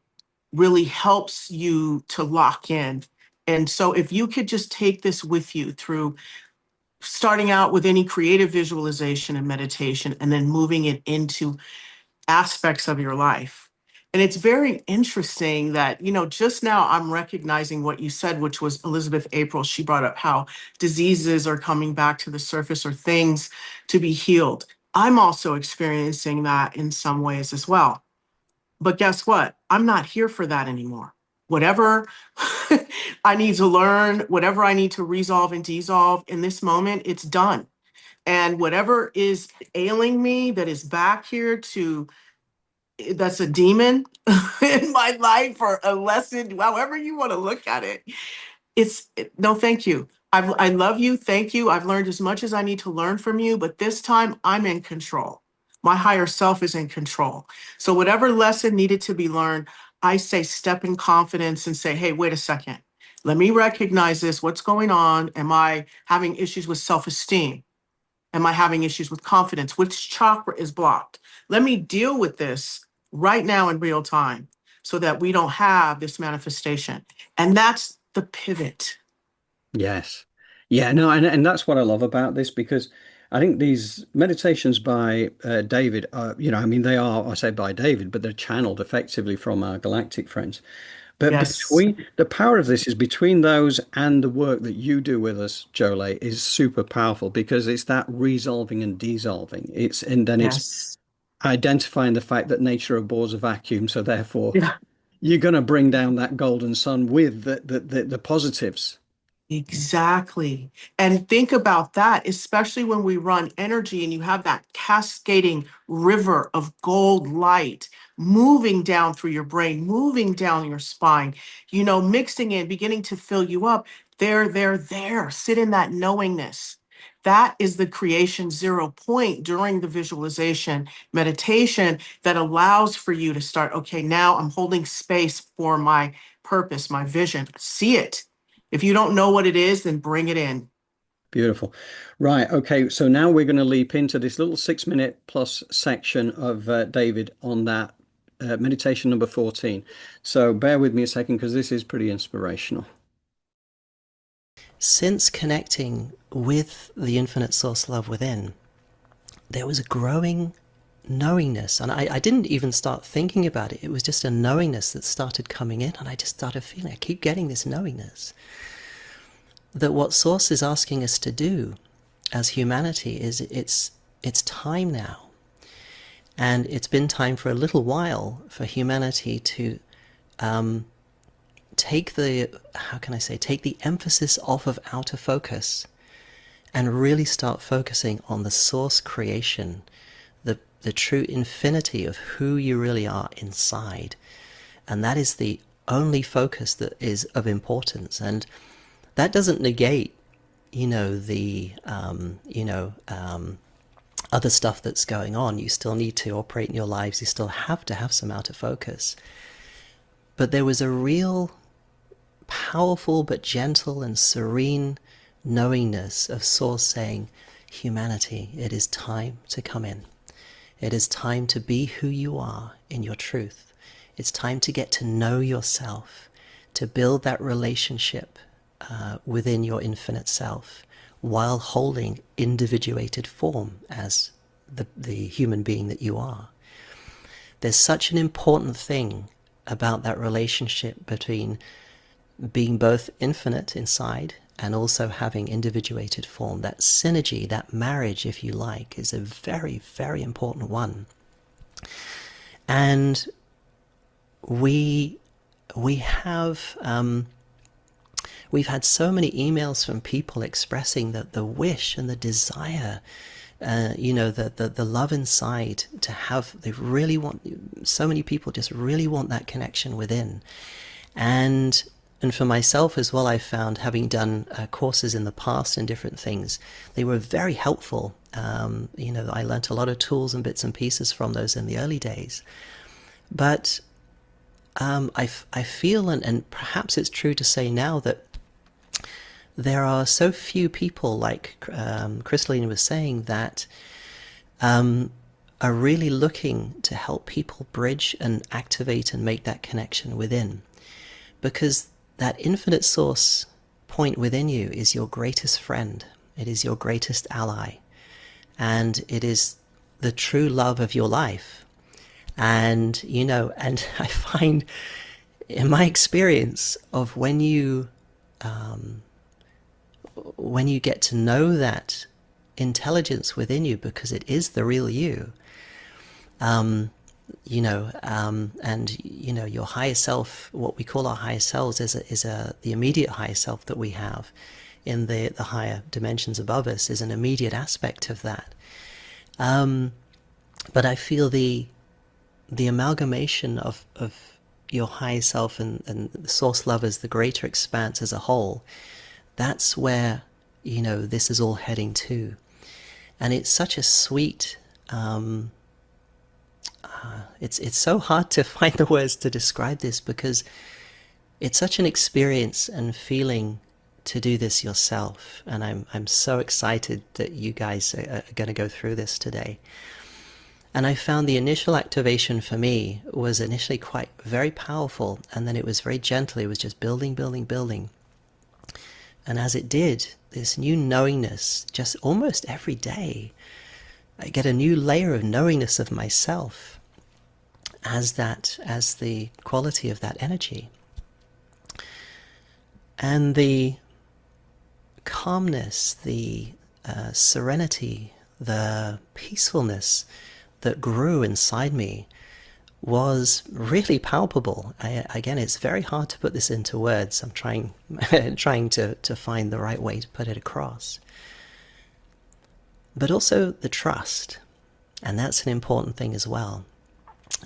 really helps you to lock in. And so if you could just take this with you through starting out with any creative visualization and meditation, and then moving it into aspects of your life. And it's very interesting that, just now I'm recognizing what you said, which was Elizabeth April. She brought up how diseases are coming back to the surface or things to be healed. I'm also experiencing that in some ways as well. But guess what? I'm not here for that anymore. Whatever I need to learn, whatever I need to resolve and dissolve in this moment, it's done. And whatever is ailing me that is back here that's a demon in my life or a lesson, however you want to look at it, no, thank you. I love you. Thank you. I've learned as much as I need to learn from you, but this time I'm in control. My higher self is in control. So whatever lesson needed to be learned, I say step in confidence and say, hey, wait a second. Let me recognize this. What's going on? Am I having issues with self-esteem? Am I having issues with confidence? Which chakra is blocked? Let me deal with this right now in real time so that we don't have this manifestation. And that's the pivot. Yes. Yeah, no, and that's what I love about this, because I think these meditations by David, I mean, they are, I say by David, but they're channeled effectively from our galactic friends. But Yes. between the power of this is between those and the work that you do with us, Jolé, is super powerful, because it's that resolving and dissolving. It's Yes. identifying the fact that nature abhors a vacuum, so therefore Yeah. you're going to bring down that golden sun with the positives. Exactly. And think about that, especially when we run energy and you have that cascading river of gold light moving down through your brain, moving down your spine, mixing in, beginning to fill you up. There. Sit in that knowingness. That is the creation 0 point during the visualization meditation that allows for you to start, okay, now I'm holding space for my purpose, my vision. See it. If you don't know what it is, then bring it in. Beautiful. Right. Okay. So now we're going to leap into this little 6 minute plus section of David on that meditation number 14. So bear with me a second because this is pretty inspirational. Since connecting with the infinite source love within, there was a growing knowingness. And I didn't even start thinking about it. It was just a knowingness that started coming in, and I just started feeling, I keep getting this knowingness that what Source is asking us to do as humanity is it's time now. And it's been time for a little while for humanity to take the emphasis off of outer focus and really start focusing on the source creation, the true infinity of who you really are inside. And that is the only focus that is of importance. And that doesn't negate, the other stuff that's going on. You still need to operate in your lives. You still have to have some outer focus. But there was a real powerful but gentle and serene knowingness of Source saying, humanity, it is time to come in. It is time to be who you are in your truth. It's time to get to know yourself, to build that relationship within your infinite self, while holding individuated form as the human being that you are. There's such an important thing about that relationship between being both infinite inside and also having individuated form. That synergy, that marriage, if you like, is a very, very important one. And we've had so many emails from people expressing that the wish and the desire, the love inside to have, they really want, so many people just really want that connection within. And for myself as well, I found, having done courses in the past and different things, they were very helpful. I learnt a lot of tools and bits and pieces from those in the early days. But I feel, and perhaps it's true to say now, that there are so few people, like Crystalline was saying, that are really looking to help people bridge and activate and make that connection within. Because that infinite source point within you is your greatest friend. It is your greatest ally. And it is the true love of your life. And, and I find in my experience of when you get to know that intelligence within you, because it is the real you, your higher self, what we call our higher selves, is the immediate higher self that we have in the higher dimensions above us, is an immediate aspect of that. But I feel the amalgamation of your higher self and the source love as the greater expanse as a whole, that's where, this is all heading to. And it's such a sweet, it's so hard to find the words to describe this, because it's such an experience and feeling to do this yourself. And I'm so excited that you guys are going to go through this today. And I found the initial activation for me was initially very powerful, and then it was very gentle. It was just building, building, building. And as it did, this new knowingness, just almost every day, I get a new layer of knowingness of myself as the quality of that energy. And the calmness, the serenity, the peacefulness that grew inside me was really palpable. Again, it's very hard to put this into words. I'm trying to find the right way to put it across. But also the trust, and that's an important thing as well,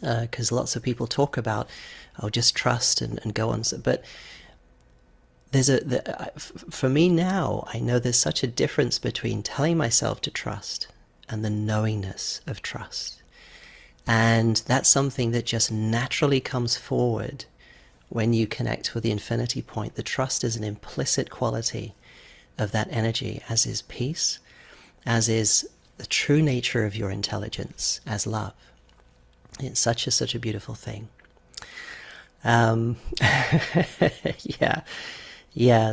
because lots of people talk about, just trust and go on. But for me now, I know there's such a difference between telling myself to trust and the knowingness of trust. And that's something that just naturally comes forward when you connect with the infinity point, the trust is an implicit quality of that energy, as is peace, as is the true nature of your intelligence, as love. It's such a beautiful thing. Yeah.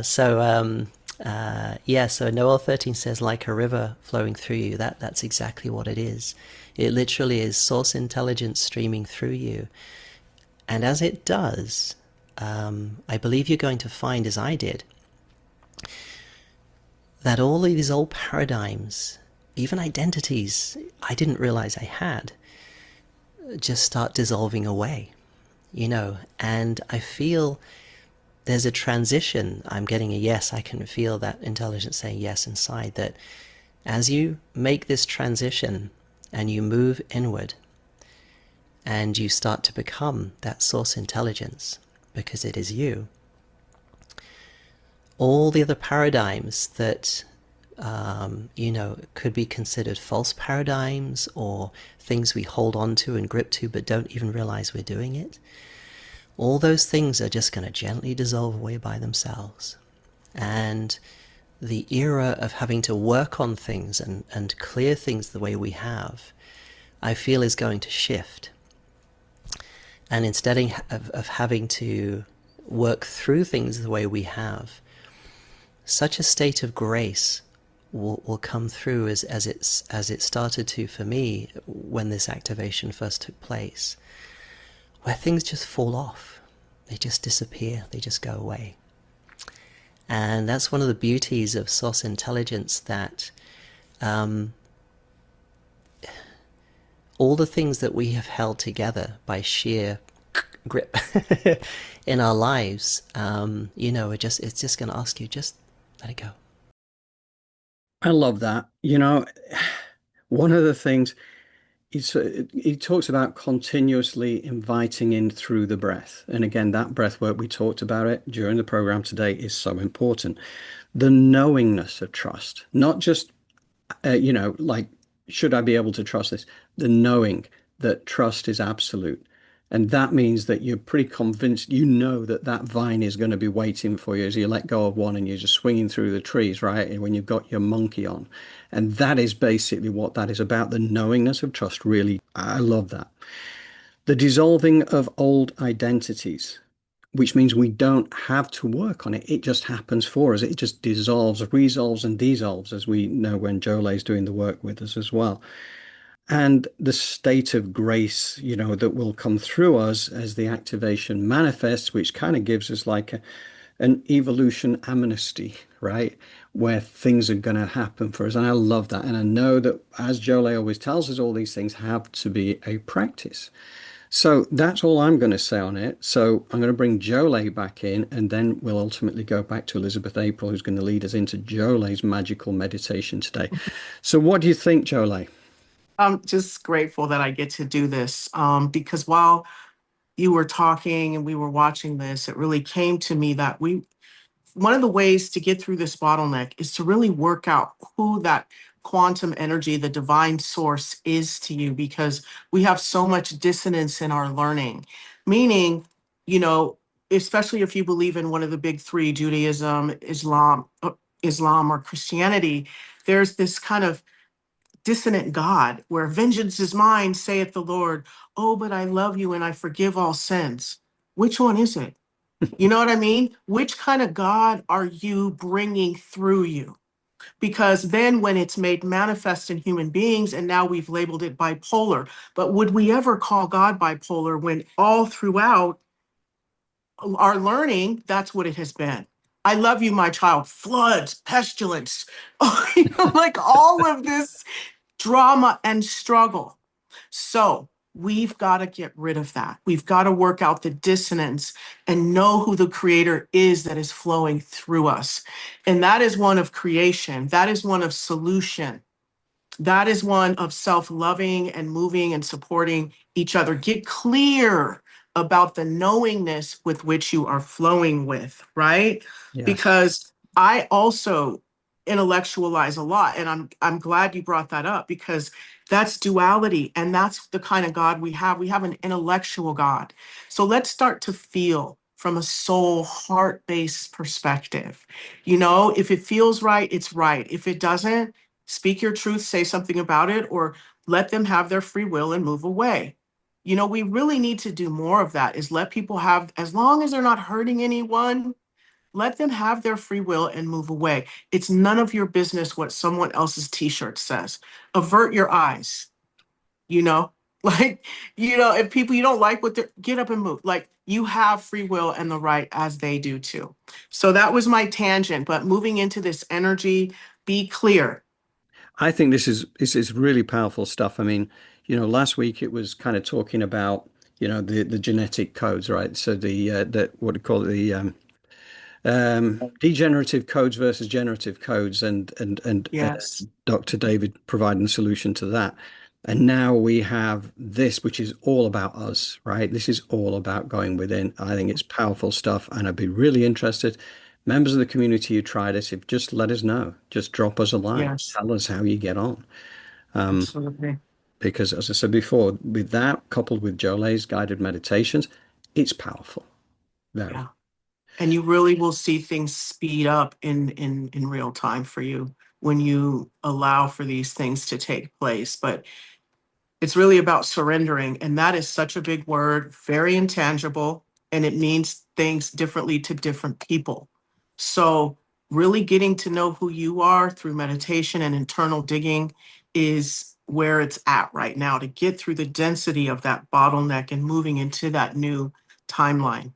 So Noel 13 says, like a river flowing through you. That's exactly what it is. It literally is source intelligence streaming through you. And as it does, I believe you're going to find, as I did, that all of these old paradigms, even identities I didn't realize I had, just start dissolving away, and I feel there's a transition. I'm getting a yes. I can feel that intelligence saying yes inside, that as you make this transition and you move inward and you start to become that source intelligence, because it is you, all the other paradigms that could be considered false paradigms or things we hold on to and grip to but don't even realize we're doing it, all those things are just going to gently dissolve away by themselves. And the era of having to work on things and clear things the way we have, I feel, is going to shift. And instead of having to work through things the way we have, such a state of grace will come through as it started to for me when this activation first took place, where things just fall off. They just disappear. They just go away. And that's one of the beauties of source intelligence, that all the things that we have held together by sheer grip in our lives, it's just going to ask you, just let it go. I love that. One of the things he talks about continuously inviting in through the breath. And again, that breath work, we talked about it during the program today, is so important. The knowingness of trust, not just, like, should I be able to trust this? The knowing that trust is absolute. And that means that you're pretty convinced, that vine is going to be waiting for you as you let go of one and you're just swinging through the trees, right? And when you've got your monkey on. And that is basically what that is about. The knowingness of trust, really, I love that. The dissolving of old identities, which means we don't have to work on it. It just happens for us. It just dissolves, resolves and dissolves, as we know when Jolé is doing the work with us as well. And the state of grace, that will come through us as the activation manifests, which kind of gives us like an evolution amnesty, right? Where things are going to happen for us. And I love that. And I know that, as Jolé always tells us, all these things have to be a practice. So that's all I'm going to say on it. So I'm going to bring Jolé back in, and then we'll ultimately go back to Elizabeth April, who's going to lead us into Jolé's magical meditation today. So what do you think, Jolé? I'm just grateful that I get to do this, because while you were talking and we were watching this, it really came to me that one of the ways to get through this bottleneck is to really work out who that quantum energy, the divine source, is to you, because we have so much dissonance in our learning. Meaning, especially if you believe in one of the big three, Judaism, Islam or Christianity, there's this kind of dissonant God where vengeance is mine, saith the Lord. Oh, but I love you and I forgive all sins. Which one is it? You know what I mean? Which kind of God are you bringing through you? Because then when it's made manifest in human beings, and now we've labeled it bipolar, but would we ever call God bipolar when all throughout our learning, that's what it has been? I love you, my child. Floods, pestilence, like all of this drama and struggle. So we've got to get rid of that. We've got to work out the dissonance and know who the creator is that is flowing through us. And that is one of creation. That is one of solution. That is one of self-loving and moving and supporting each other. Get clear about the knowingness with which you are flowing with, right? Yes. Because I also intellectualize a lot, and I'm glad you brought that up, because that's duality, and that's the kind of God we have. We have an intellectual God. So let's start to feel from a soul, heart-based perspective. You know, if it feels right, it's right. If it doesn't, speak your truth, say something about it, or let them have their free will and move away. You know, we really need to do more of that, is let people have, as long as they're not hurting anyone, let them have their free will and move away. It's none of your business what someone else's t-shirt says. Avert your eyes, you know? Like, you know, if people, you don't like what they're, get up and move. Like, you have free will and the right as they do too. So that was my tangent, but moving into this energy, be clear. I think this is really powerful stuff. I mean, last week it was kind of talking about, the genetic codes, right? So the what do you call it, the degenerative codes versus generative codes, and Yes. Dr. David providing a solution to that. And now we have this, which is all about us, right? This is all about going within. I think it's powerful stuff, and I'd be really interested. Members of the community who try this, if just let us know, just drop us a line, Yes. tell us how you get on. Absolutely. Because as I said before, with that coupled with Jolé's guided meditations, it's powerful. Very. Yeah. And you really will see things speed up in real time for you when you allow for these things to take place. But it's really about surrendering. And that is such a big word, very intangible, and it means things differently to different people. So really getting to know who you are through meditation and internal digging is where it's at right now, to get through the density of that bottleneck and moving into that new timeline.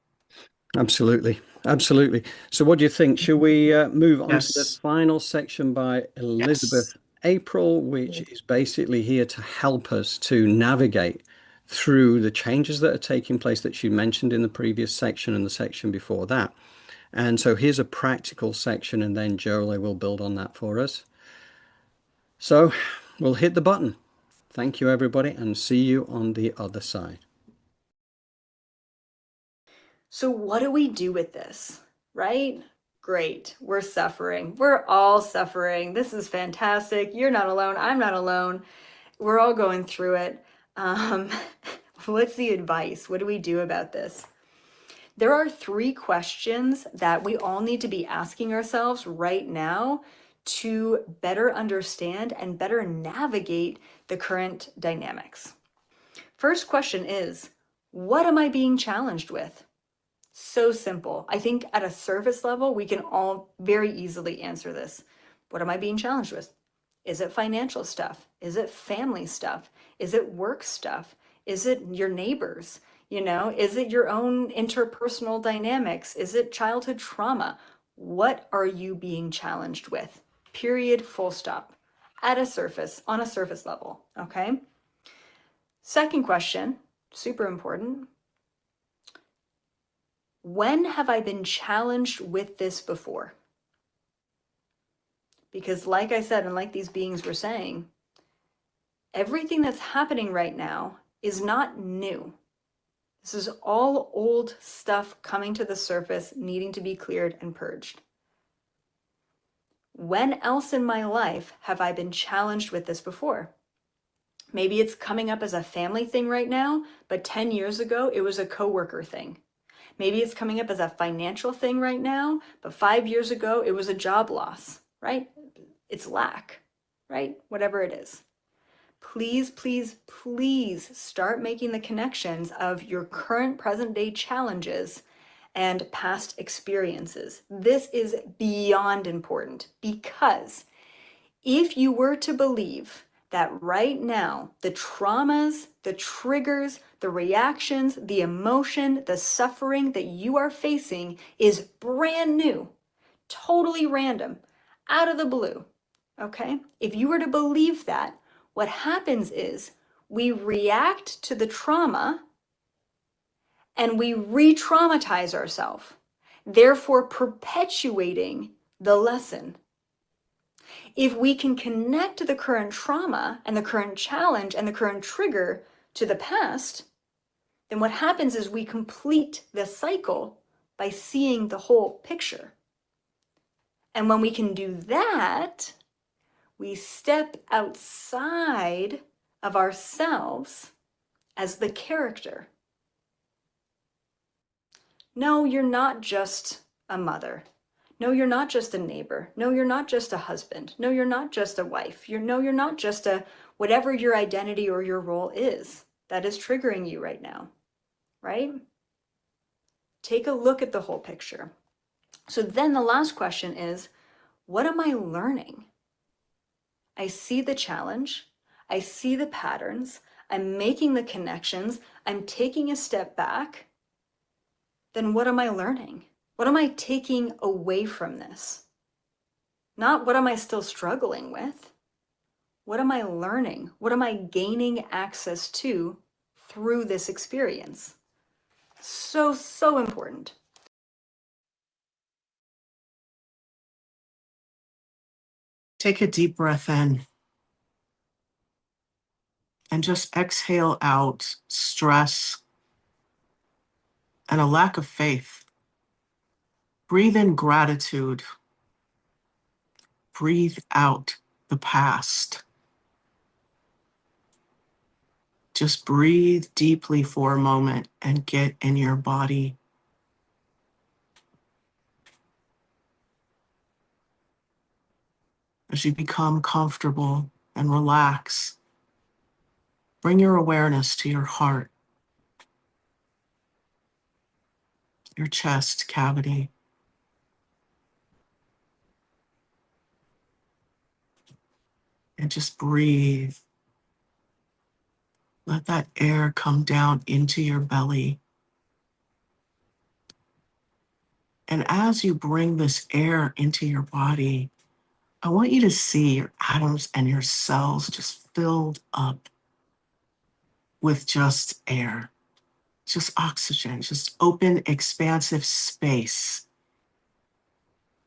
Absolutely. Absolutely. So what do you think? Should we move on to the Yes. final section by Yes. Elizabeth April, which is basically here to help us to navigate through the changes that are taking place that she mentioned in the previous section and the section before that. And so here's a practical section, and then Jolé will build on that for us. So we'll hit the button. Thank you, everybody, and see you on the other side. So what do we do with this, right? Great. We're suffering. We're all suffering. This is fantastic. You're not alone. I'm not alone. We're all going through it. What's the advice? What do we do about this? There are 3 questions that we all need to be asking ourselves right now to better understand and better navigate the current dynamics. First question is, what am I being challenged with? So simple. I think at a surface level, we can all very easily answer this. What am I being challenged with? Is it financial stuff? Is it family stuff? Is it work stuff? Is it your neighbors? Is it your own interpersonal dynamics? Is it childhood trauma? What are you being challenged with? Period, full stop. On a surface level, okay? Second question, super important. When have I been challenged with this before? Because like I said, and like these beings were saying, everything that's happening right now is not new. This is all old stuff coming to the surface, needing to be cleared and purged. When else in my life have I been challenged with this before? Maybe it's coming up as a family thing right now, but 10 years ago, it was a coworker thing. Maybe it's coming up as a financial thing right now, but 5 years ago, it was a job loss, right? It's lack, right? Whatever it is. Please, please, please start making the connections of your current present day challenges and past experiences. This is beyond important, because if you were to believe that right now, the traumas, the triggers, the reactions, the emotion, the suffering that you are facing is brand new, totally random, out of the blue, okay? If you were to believe that, what happens is we react to the trauma and we re-traumatize ourselves, therefore perpetuating the lesson. If we can connect the current trauma and the current challenge and the current trigger to the past, then what happens is we complete the cycle by seeing the whole picture. And when we can do that, we step outside of ourselves as the character. No, you're not just a mother. No, you're not just a neighbor. No, you're not just a husband. No, you're not just a wife. You're not just a whatever your identity or your role is that is triggering you right now, right? Take a look at the whole picture. So then the last question is, what am I learning? I see the challenge. I see the patterns. I'm making the connections. I'm taking a step back. Then what am I learning? What am I taking away from this? Not what am I still struggling with? What am I learning? What am I gaining access to through this experience? So, so important. Take a deep breath in and just exhale out stress and a lack of faith. Breathe in gratitude. Breathe out the past. Just breathe deeply for a moment and get in your body. As you become comfortable and relax, bring your awareness to your heart, your chest cavity. And just breathe. Let that air come down into your belly. And as you bring this air into your body, I want you to see your atoms and your cells just filled up with just air, just oxygen, just open, expansive space.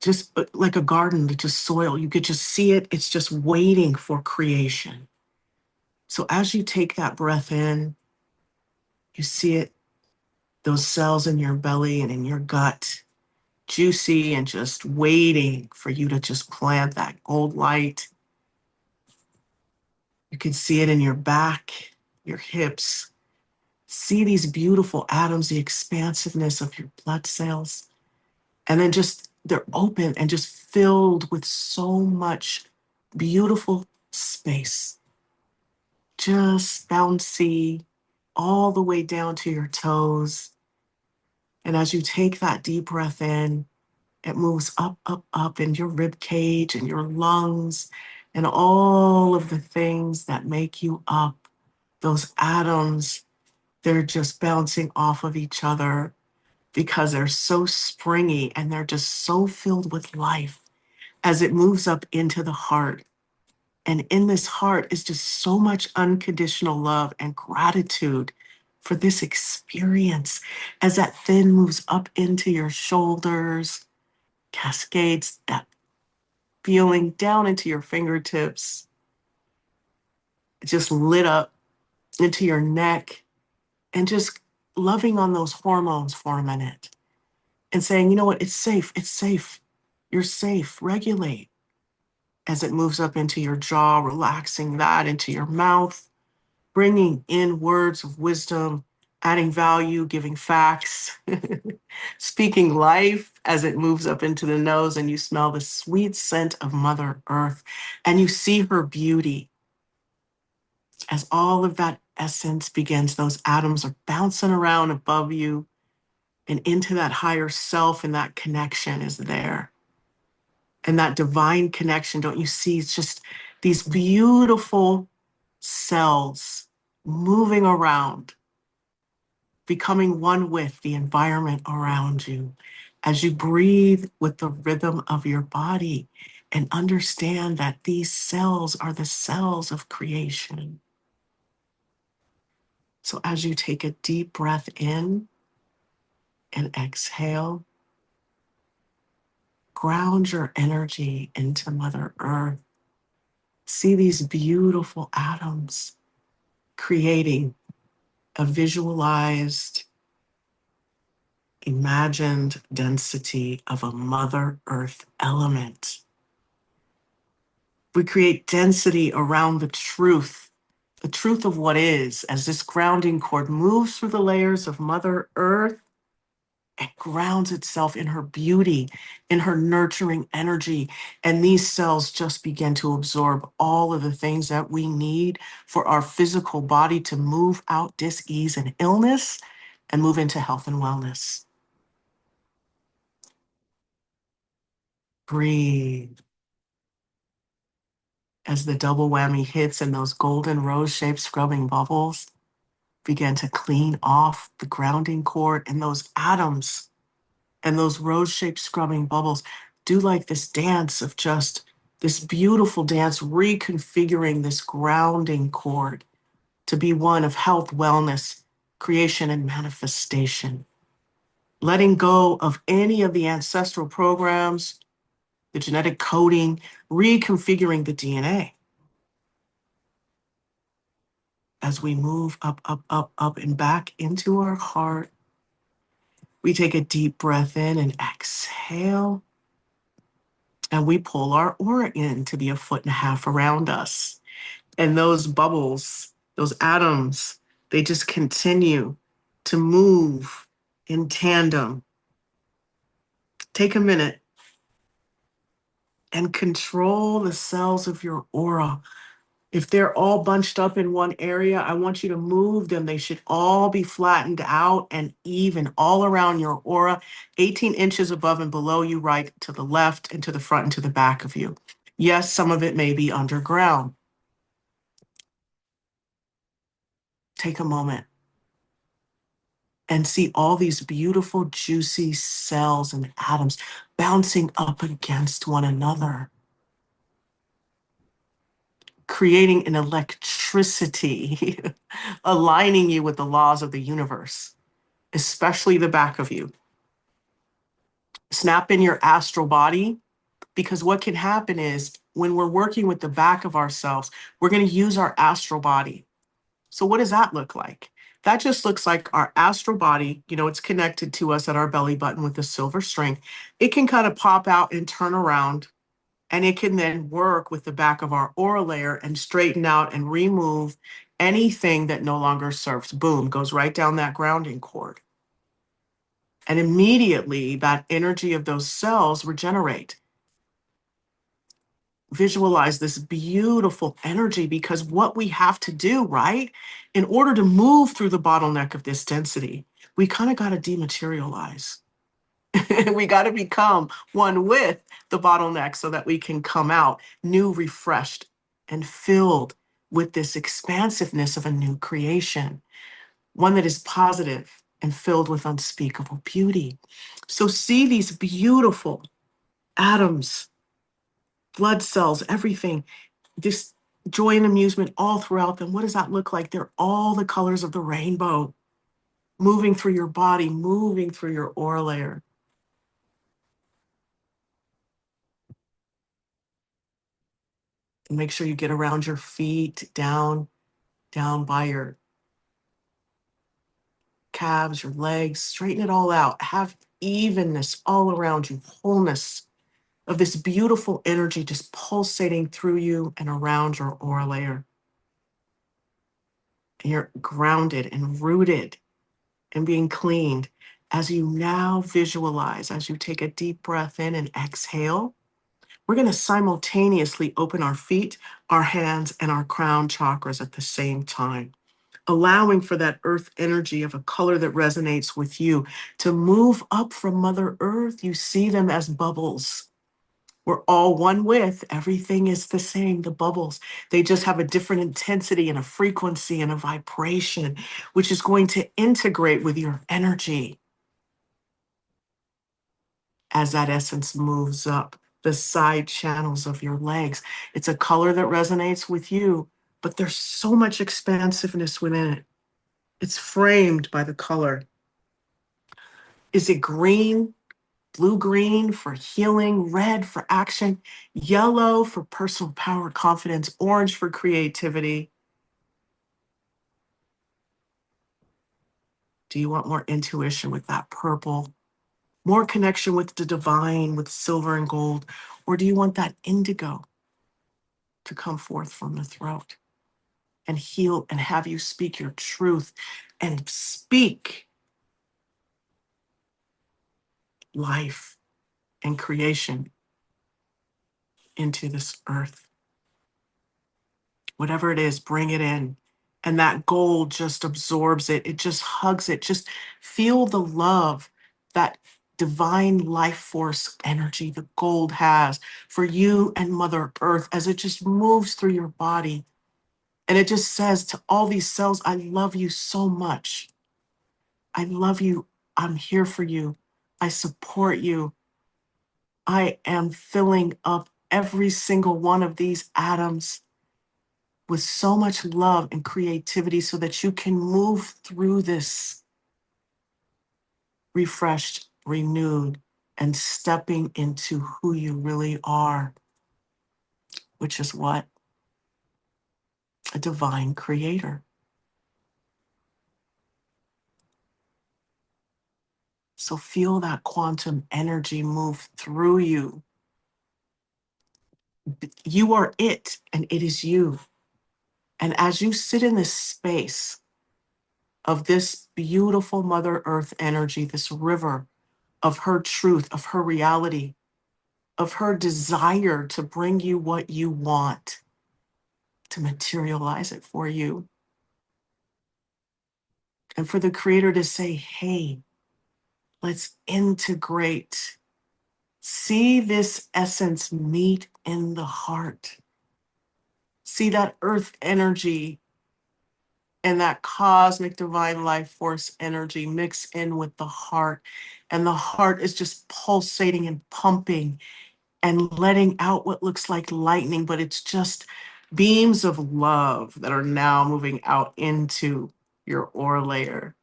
Just like a garden, just soil. You could just see it. It's just waiting for creation. So as you take that breath in, you see it, those cells in your belly and in your gut, juicy and just waiting for you to just plant that gold light. You can see it in your back, your hips. See these beautiful atoms, the expansiveness of your blood cells. And then just, they're open and just filled with so much beautiful space. Just bouncy all the way down to your toes. And as you take that deep breath in, it moves up, up, up in your rib cage and your lungs and all of the things that make you up. Those atoms, they're just bouncing off of each other because they're so springy and they're just so filled with life as it moves up into the heart. And in this heart is just so much unconditional love and gratitude for this experience as that then moves up into your shoulders, cascades that feeling down into your fingertips, just lit up into your neck, and just loving on those hormones for a minute and saying, you know what, it's safe, you're safe, regulate. As it moves up into your jaw, relaxing that into your mouth, bringing in words of wisdom, adding value, giving facts, speaking life as it moves up into the nose, and you smell the sweet scent of Mother Earth, and you see her beauty. As all of that essence begins, those atoms are bouncing around above you and into that higher self, and that connection is there. And that divine connection, don't you see? It's just these beautiful cells moving around, becoming one with the environment around you as you breathe with the rhythm of your body and understand that these cells are the cells of creation. So as you take a deep breath in and exhale, ground your energy into Mother Earth. See these beautiful atoms creating a visualized, imagined density of a Mother Earth element. We create density around the truth of what is, as this grounding cord moves through the layers of Mother Earth. It grounds itself in her beauty, in her nurturing energy. And these cells just begin to absorb all of the things that we need for our physical body to move out dis-ease and illness and move into health and wellness. Breathe. As the double whammy hits and those golden rose-shaped scrubbing bubbles begin to clean off the grounding cord, and those atoms and those rose-shaped scrubbing bubbles do like this dance of just this beautiful dance, reconfiguring this grounding cord to be one of health, wellness, creation, and manifestation. Letting go of any of the ancestral programs, the genetic coding, reconfiguring the DNA. As we move up, up, up, up, and back into our heart, we take a deep breath in and exhale. And we pull our aura in to be 1.5 feet around us. And those bubbles, those atoms, they just continue to move in tandem. Take a minute and control the cells of your aura. If they're all bunched up in one area, I want you to move them. They should all be flattened out and even all around your aura, 18 inches above and below you, right to the left and to the front and to the back of you. Yes, some of it may be underground. Take a moment and see all these beautiful, juicy cells and atoms bouncing up against one another, creating an electricity, aligning you with the laws of the universe, especially the back of you. Snap in your astral body, because what can happen is when we're working with the back of ourselves, we're going to use our astral body. So what does that look like? That just looks like our astral body, it's connected to us at our belly button with the silver string. It can kind of pop out and turn around, and it can then work with the back of our aura layer and straighten out and remove anything that no longer serves. Boom, goes right down that grounding cord. And immediately that energy of those cells regenerate. Visualize this beautiful energy, because what we have to do, right, in order to move through the bottleneck of this density, we kind of got to dematerialize. We got to become one with the bottleneck so that we can come out new, refreshed, and filled with this expansiveness of a new creation, one that is positive and filled with unspeakable beauty. So see these beautiful atoms, blood cells, everything, this joy and amusement all throughout them. What does that look like? They're all the colors of the rainbow, moving through your body, moving through your aura layer. And make sure you get around your feet, down by your calves, your legs, straighten it all out. Have evenness all around you, wholeness of this beautiful energy just pulsating through you and around your aura layer. And you're grounded and rooted and being cleaned as you now visualize, as you take a deep breath in and exhale. We're going to simultaneously open our feet, our hands, and our crown chakras at the same time, allowing for that earth energy of a color that resonates with you to move up from Mother Earth. You see them as bubbles. We're all one with, everything is the same, the bubbles. They just have a different intensity and a frequency and a vibration, which is going to integrate with your energy as that essence moves up the side channels of your legs. It's a color that resonates with you, but there's so much expansiveness within it. It's framed by the color. Is it green? Blue-green for healing, red for action, yellow for personal power, confidence, orange for creativity. Do you want more intuition with that purple? More connection with the divine, with silver and gold? Or do you want that indigo to come forth from the throat and heal and have you speak your truth and speak life and creation into this earth. Whatever it is, bring it in. And that gold just absorbs it. It just hugs it. Just feel the love that divine life force energy the gold has for you and Mother Earth as it just moves through your body. And it just says to all these cells, I love you so much. I love you. I'm here for you. I support you. I am filling up every single one of these atoms with so much love and creativity so that you can move through this refreshed, renewed, and stepping into who you really are, which is what? A divine creator. So feel that quantum energy move through you. You are it, and it is you. And as you sit in this space of this beautiful Mother Earth energy, this river of her truth, of her reality, of her desire to bring you what you want, to materialize it for you. And for the creator to say, hey, let's integrate. See this essence meet in the heart. See that earth energy and that cosmic divine life force energy mix in with the heart. And the heart is just pulsating and pumping and letting out what looks like lightning, but it's just beams of love that are now moving out into your aura layer.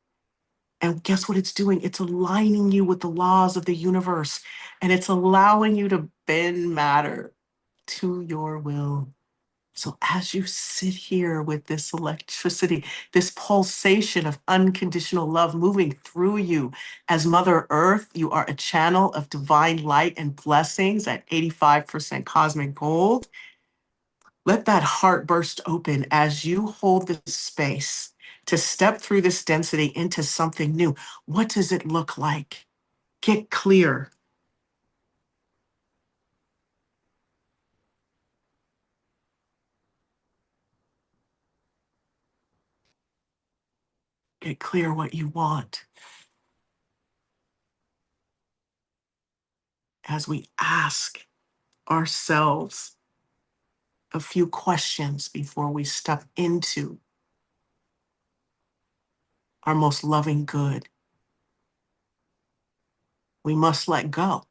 And guess what it's doing? It's aligning you with the laws of the universe, and it's allowing you to bend matter to your will. So as you sit here with this electricity, this pulsation of unconditional love moving through you, as Mother Earth, you are a channel of divine light and blessings at 85% cosmic gold. Let that heart burst open as you hold this space to step through this density into something new. What does it look like? Get clear. Get clear what you want. As we ask ourselves a few questions before we step into our most loving good. We must let go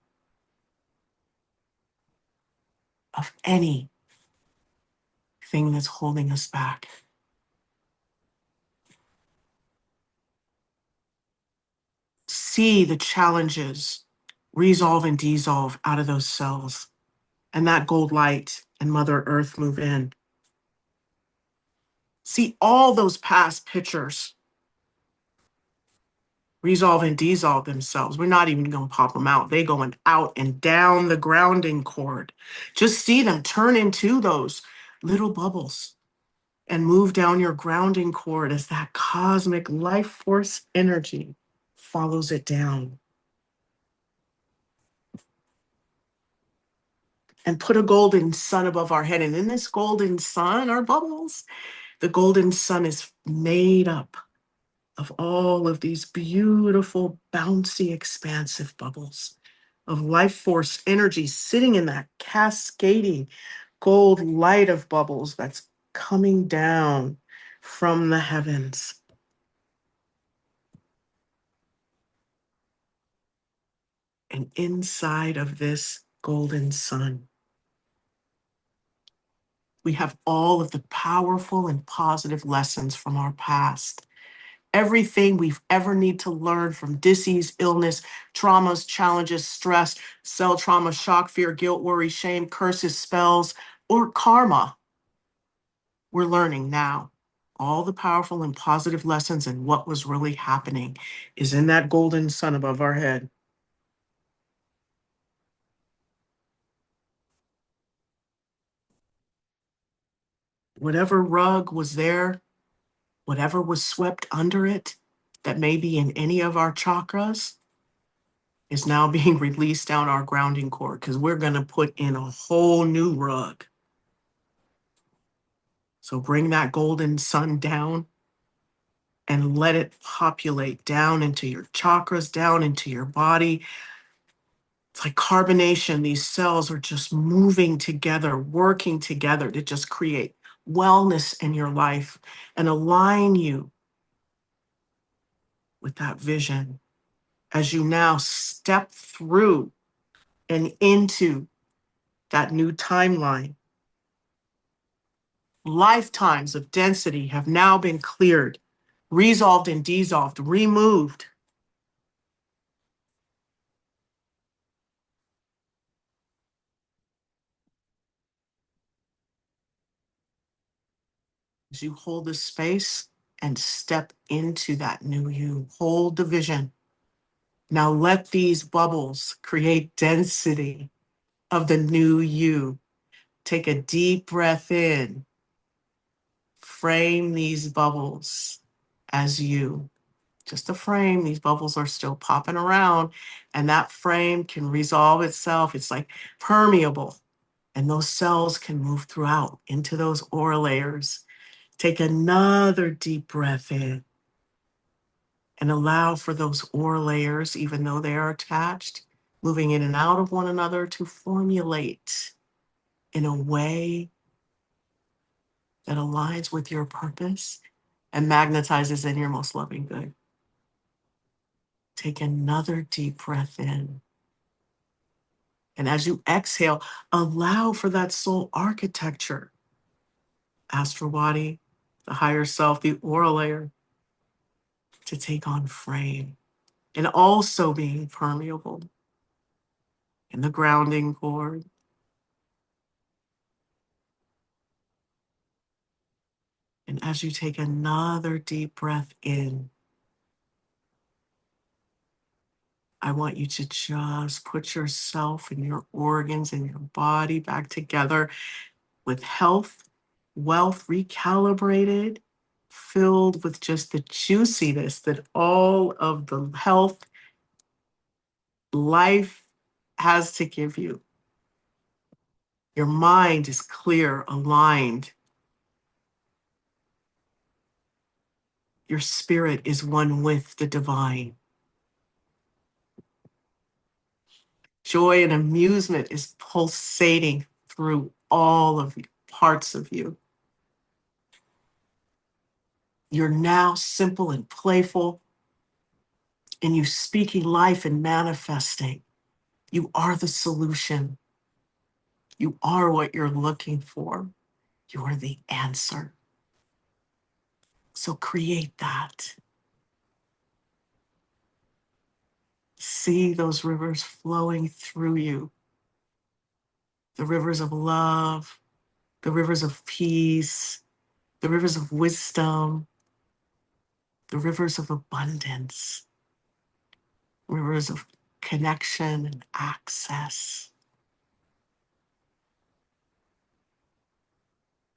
of anything that's holding us back. See the challenges resolve and dissolve out of those cells, and that gold light and Mother Earth move in. See all those past pictures resolve and dissolve themselves. We're not even going to pop them out. They're going out and down the grounding cord. Just see them turn into those little bubbles and move down your grounding cord as that cosmic life force energy follows it down. And put a golden sun above our head. And in this golden sun are bubbles. The golden sun is made up of all of these beautiful, bouncy, expansive bubbles of life force energy sitting in that cascading gold light of bubbles that's coming down from the heavens. And inside of this golden sun, we have all of the powerful and positive lessons from our past. Everything we've ever need to learn from disease, illness, traumas, challenges, stress, cell trauma, shock, fear, guilt, worry, shame, curses, spells, or karma, we're learning now. All the powerful and positive lessons and what was really happening is in that golden sun above our head. Whatever rug was there, whatever was swept under it, that may be in any of our chakras, is now being released down our grounding cord, because we're going to put in a whole new rug. So bring that golden sun down and let it populate down into your chakras, down into your body. It's like carbonation. These cells are just moving together, working together to just create wellness in your life and align you with that vision as you now step through and into that new timeline. Lifetimes of density have now been cleared, resolved and dissolved, removed. As you hold this space and step into that new you, hold the vision. Now let these bubbles create density of the new you. Take a deep breath in. Frame these bubbles as you. Just a frame. These bubbles are still popping around, and that frame can resolve itself. It's like permeable, and those cells can move throughout into those aura layers. Take another deep breath in and allow for those aura layers, even though they are attached, moving in and out of one another, to formulate in a way that aligns with your purpose and magnetizes in your most loving good. Take another deep breath in. And as you exhale, allow for that soul architecture, astral body, the higher self, the aura layer, to take on frame and also being permeable in the grounding cord. And as you take another deep breath in, I want you to just put yourself and your organs and your body back together with health, wealth recalibrated, filled with just the juiciness that all of the health, life has to give you. Your mind is clear, aligned. Your spirit is one with the divine. Joy and amusement is pulsating through all of you, parts of you. You're now simple and playful, and you speaking life and manifesting. You are the solution. You are what you're looking for. You are the answer. So create that. See those rivers flowing through you. The rivers of love, the rivers of peace, the rivers of wisdom, the rivers of abundance, rivers of connection and access.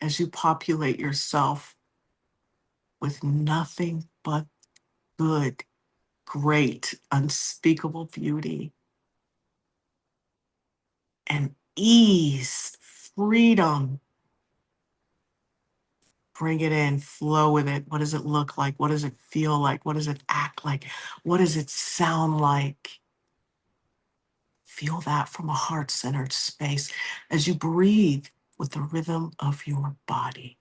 As you populate yourself with nothing but good, great, unspeakable beauty and ease, freedom. Bring it in, flow with it. What does it look like? What does it feel like? What does it act like? What does it sound like? Feel that from a heart-centered space as you breathe with the rhythm of your body.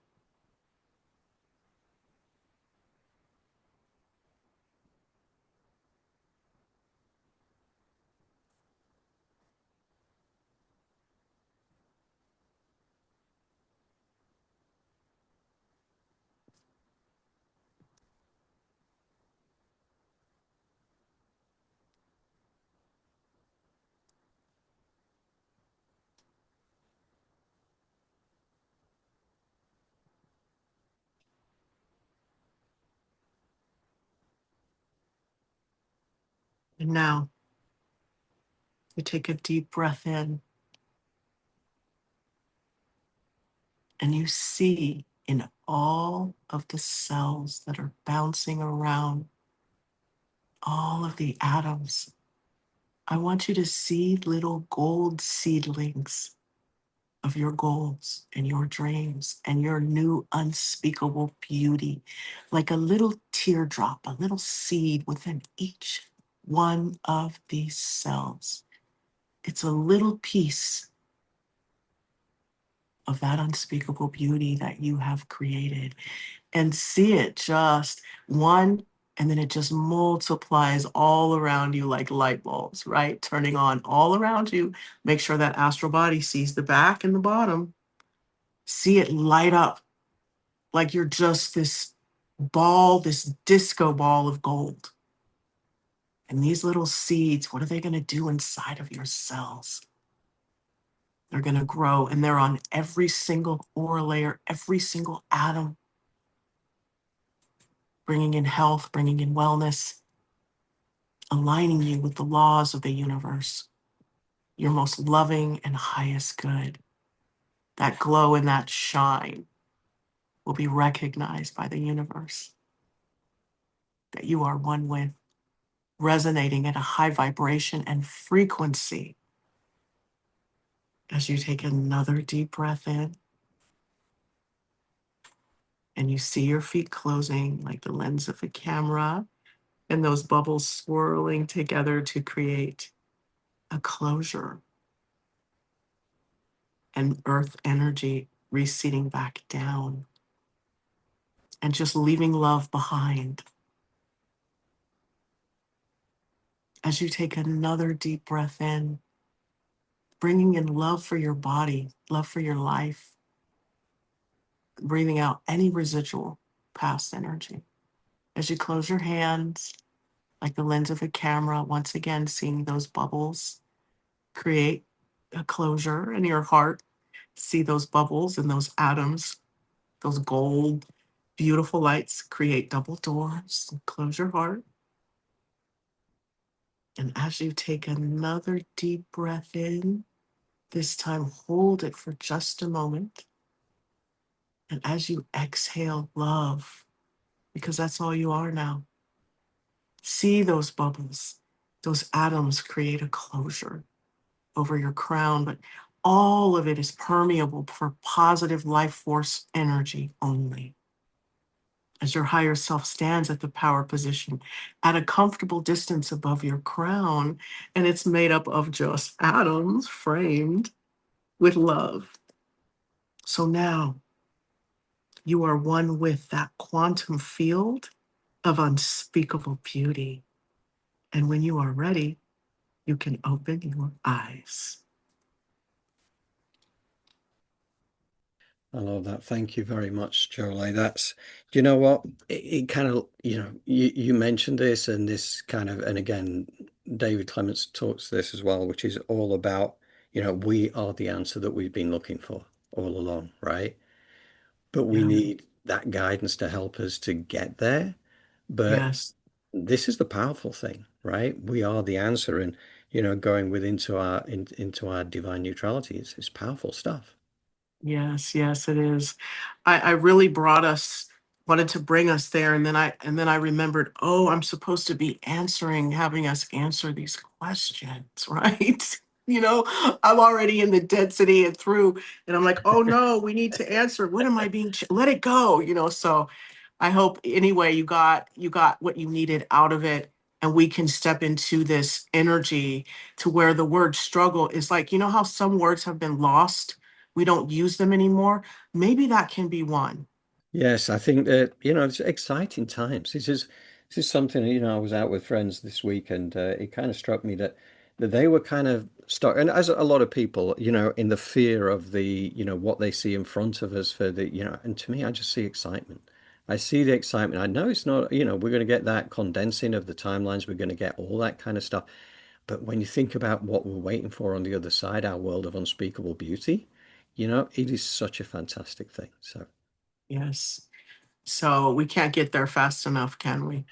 And now you take a deep breath in and you see in all of the cells that are bouncing around, all of the atoms I want you to see little gold seedlings of your goals and your dreams and your new unspeakable beauty, like a little teardrop, a little seed within each one of these cells. It's a little piece of that unspeakable beauty that you have created. And see it just one, and then it just multiplies all around you like light bulbs, right? Turning on all around you. Make sure that astral body sees the back and the bottom. See it light up like you're just this ball, this disco ball of gold. And these little seeds, what are they going to do inside of your cells? They're going to grow, and they're on every single aura layer, every single atom, bringing in health, bringing in wellness, aligning you with the laws of the universe, your most loving and highest good. That glow and that shine will be recognized by the universe, that you are one with, resonating at a high vibration and frequency. As you take another deep breath in, and you see your feet closing like the lens of a camera, and those bubbles swirling together to create a closure, and earth energy receding back down, and just leaving love behind. As you take another deep breath in, bringing in love for your body, love for your life, breathing out any residual past energy. As you close your hands, like the lens of a camera, once again, seeing those bubbles create a closure in your heart. See those bubbles and those atoms, those gold, beautiful lights create double doors. Close your heart. And as you take another deep breath in, this time hold it for just a moment. And as you exhale love, because that's all you are now, see those bubbles, those atoms create a closure over your crown, but all of it is permeable for positive life force energy only. As your higher self stands at the power position at a comfortable distance above your crown, and it's made up of just atoms framed with love. So now you are one with that quantum field of unspeakable beauty. And when you are ready, you can open your eyes. I love that. Thank you very much, Jolé. That's, do you know what? It kind of, you mentioned this and this kind of, and again, David Clements talks this as well, which is all about, we are the answer that we've been looking for all along, right? But we Yeah. need that guidance to help us to get there. But Yes. this is the powerful thing, right? We are the answer, and going into our divine neutrality is powerful stuff. Yes, yes, it is. I really wanted to bring us there, and then I remembered, oh, I'm supposed to be having us answer these questions, right? I'm already in the density and through, and I'm like, oh no, we need to answer. What am I let it go, so I hope anyway you got what you needed out of it, and we can step into this energy to where the word struggle is like, how some words have been lost, we don't use them anymore. Maybe that can be one. Yes, I think that, it's exciting times. This is something, I was out with friends this week, and it kind of struck me that they were kind of stuck, and as a lot of people, in the fear of the, what they see in front of us for the, and to me, I just see excitement. I see the excitement. I know it's not, we're going to get that condensing of the timelines, we're going to get all that kind of stuff. But when you think about what we're waiting for on the other side, our world of unspeakable beauty, it is such a fantastic thing. So. Yes. So we can't get there fast enough, can we?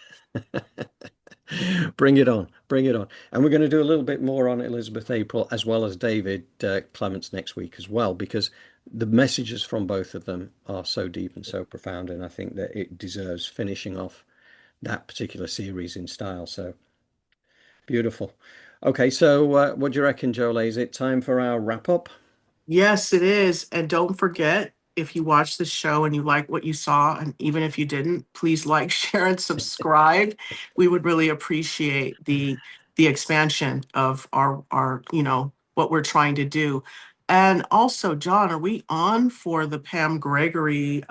Bring it on, bring it on. And we're going to do a little bit more on Elizabeth April as well as David Clements next week as well, because the messages from both of them are so deep and so profound. And I think that it deserves finishing off that particular series in style. So beautiful. Okay, so what do you reckon, Jolé? Is it time for our wrap up? Yes, it is. And don't forget, if you watch the show and you like what you saw, and even if you didn't, please like, share, and subscribe. We would really appreciate the expansion of our, what we're trying to do. And also, John, are we on for the Pam Gregory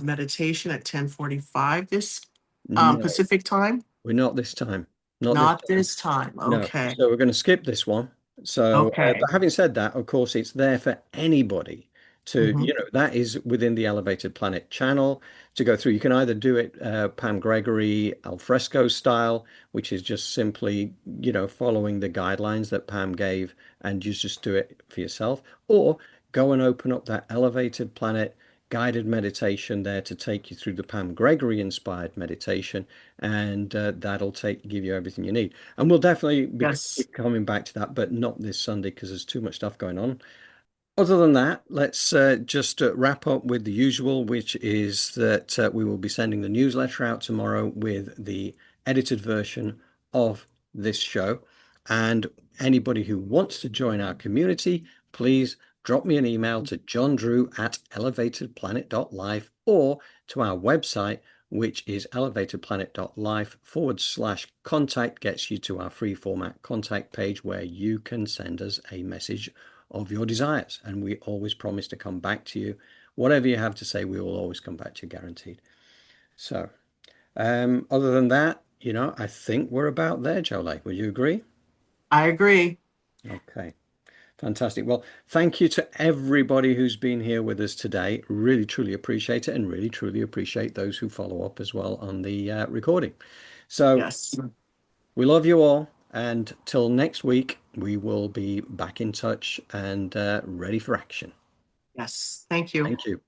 meditation at 10:45 this No, Pacific time? we're not this time. Not this Not time. this time. No. Okay. So we're going to skip this one. So, Okay. but having said that, of course, it's there for anybody to, Hmm. that is within the Elevated Planet channel to go through. You can either do it Pam Gregory alfresco style, which is just simply, following the guidelines that Pam gave, and you just do it for yourself, or go and open up that Elevated Planet guided meditation there to take you through the Pam Gregory inspired meditation, and that'll give you everything you need. And we'll definitely be Yes. coming back to that, but not this Sunday because there's too much stuff going on. Other than that, let's just wrap up with the usual, which is that we will be sending the newsletter out tomorrow with the edited version of this show. And anybody who wants to join our community, please drop me an email to johndrew@elevatedplanet.life or to our website, which is elevatedplanet.life/contact, gets you to our free format contact page where you can send us a message of your desires. And we always promise to come back to you. Whatever you have to say, we will always come back to you, guaranteed. So, other than that, I think we're about there, Jolé. Would you agree? I agree. Okay, fantastic. Well, thank you to everybody who's been here with us today. Really, truly appreciate it, and really, truly appreciate those who follow up as well on the recording. So, Yes. we love you all. And till next week, we will be back in touch and ready for action. Yes. Thank you. Thank you.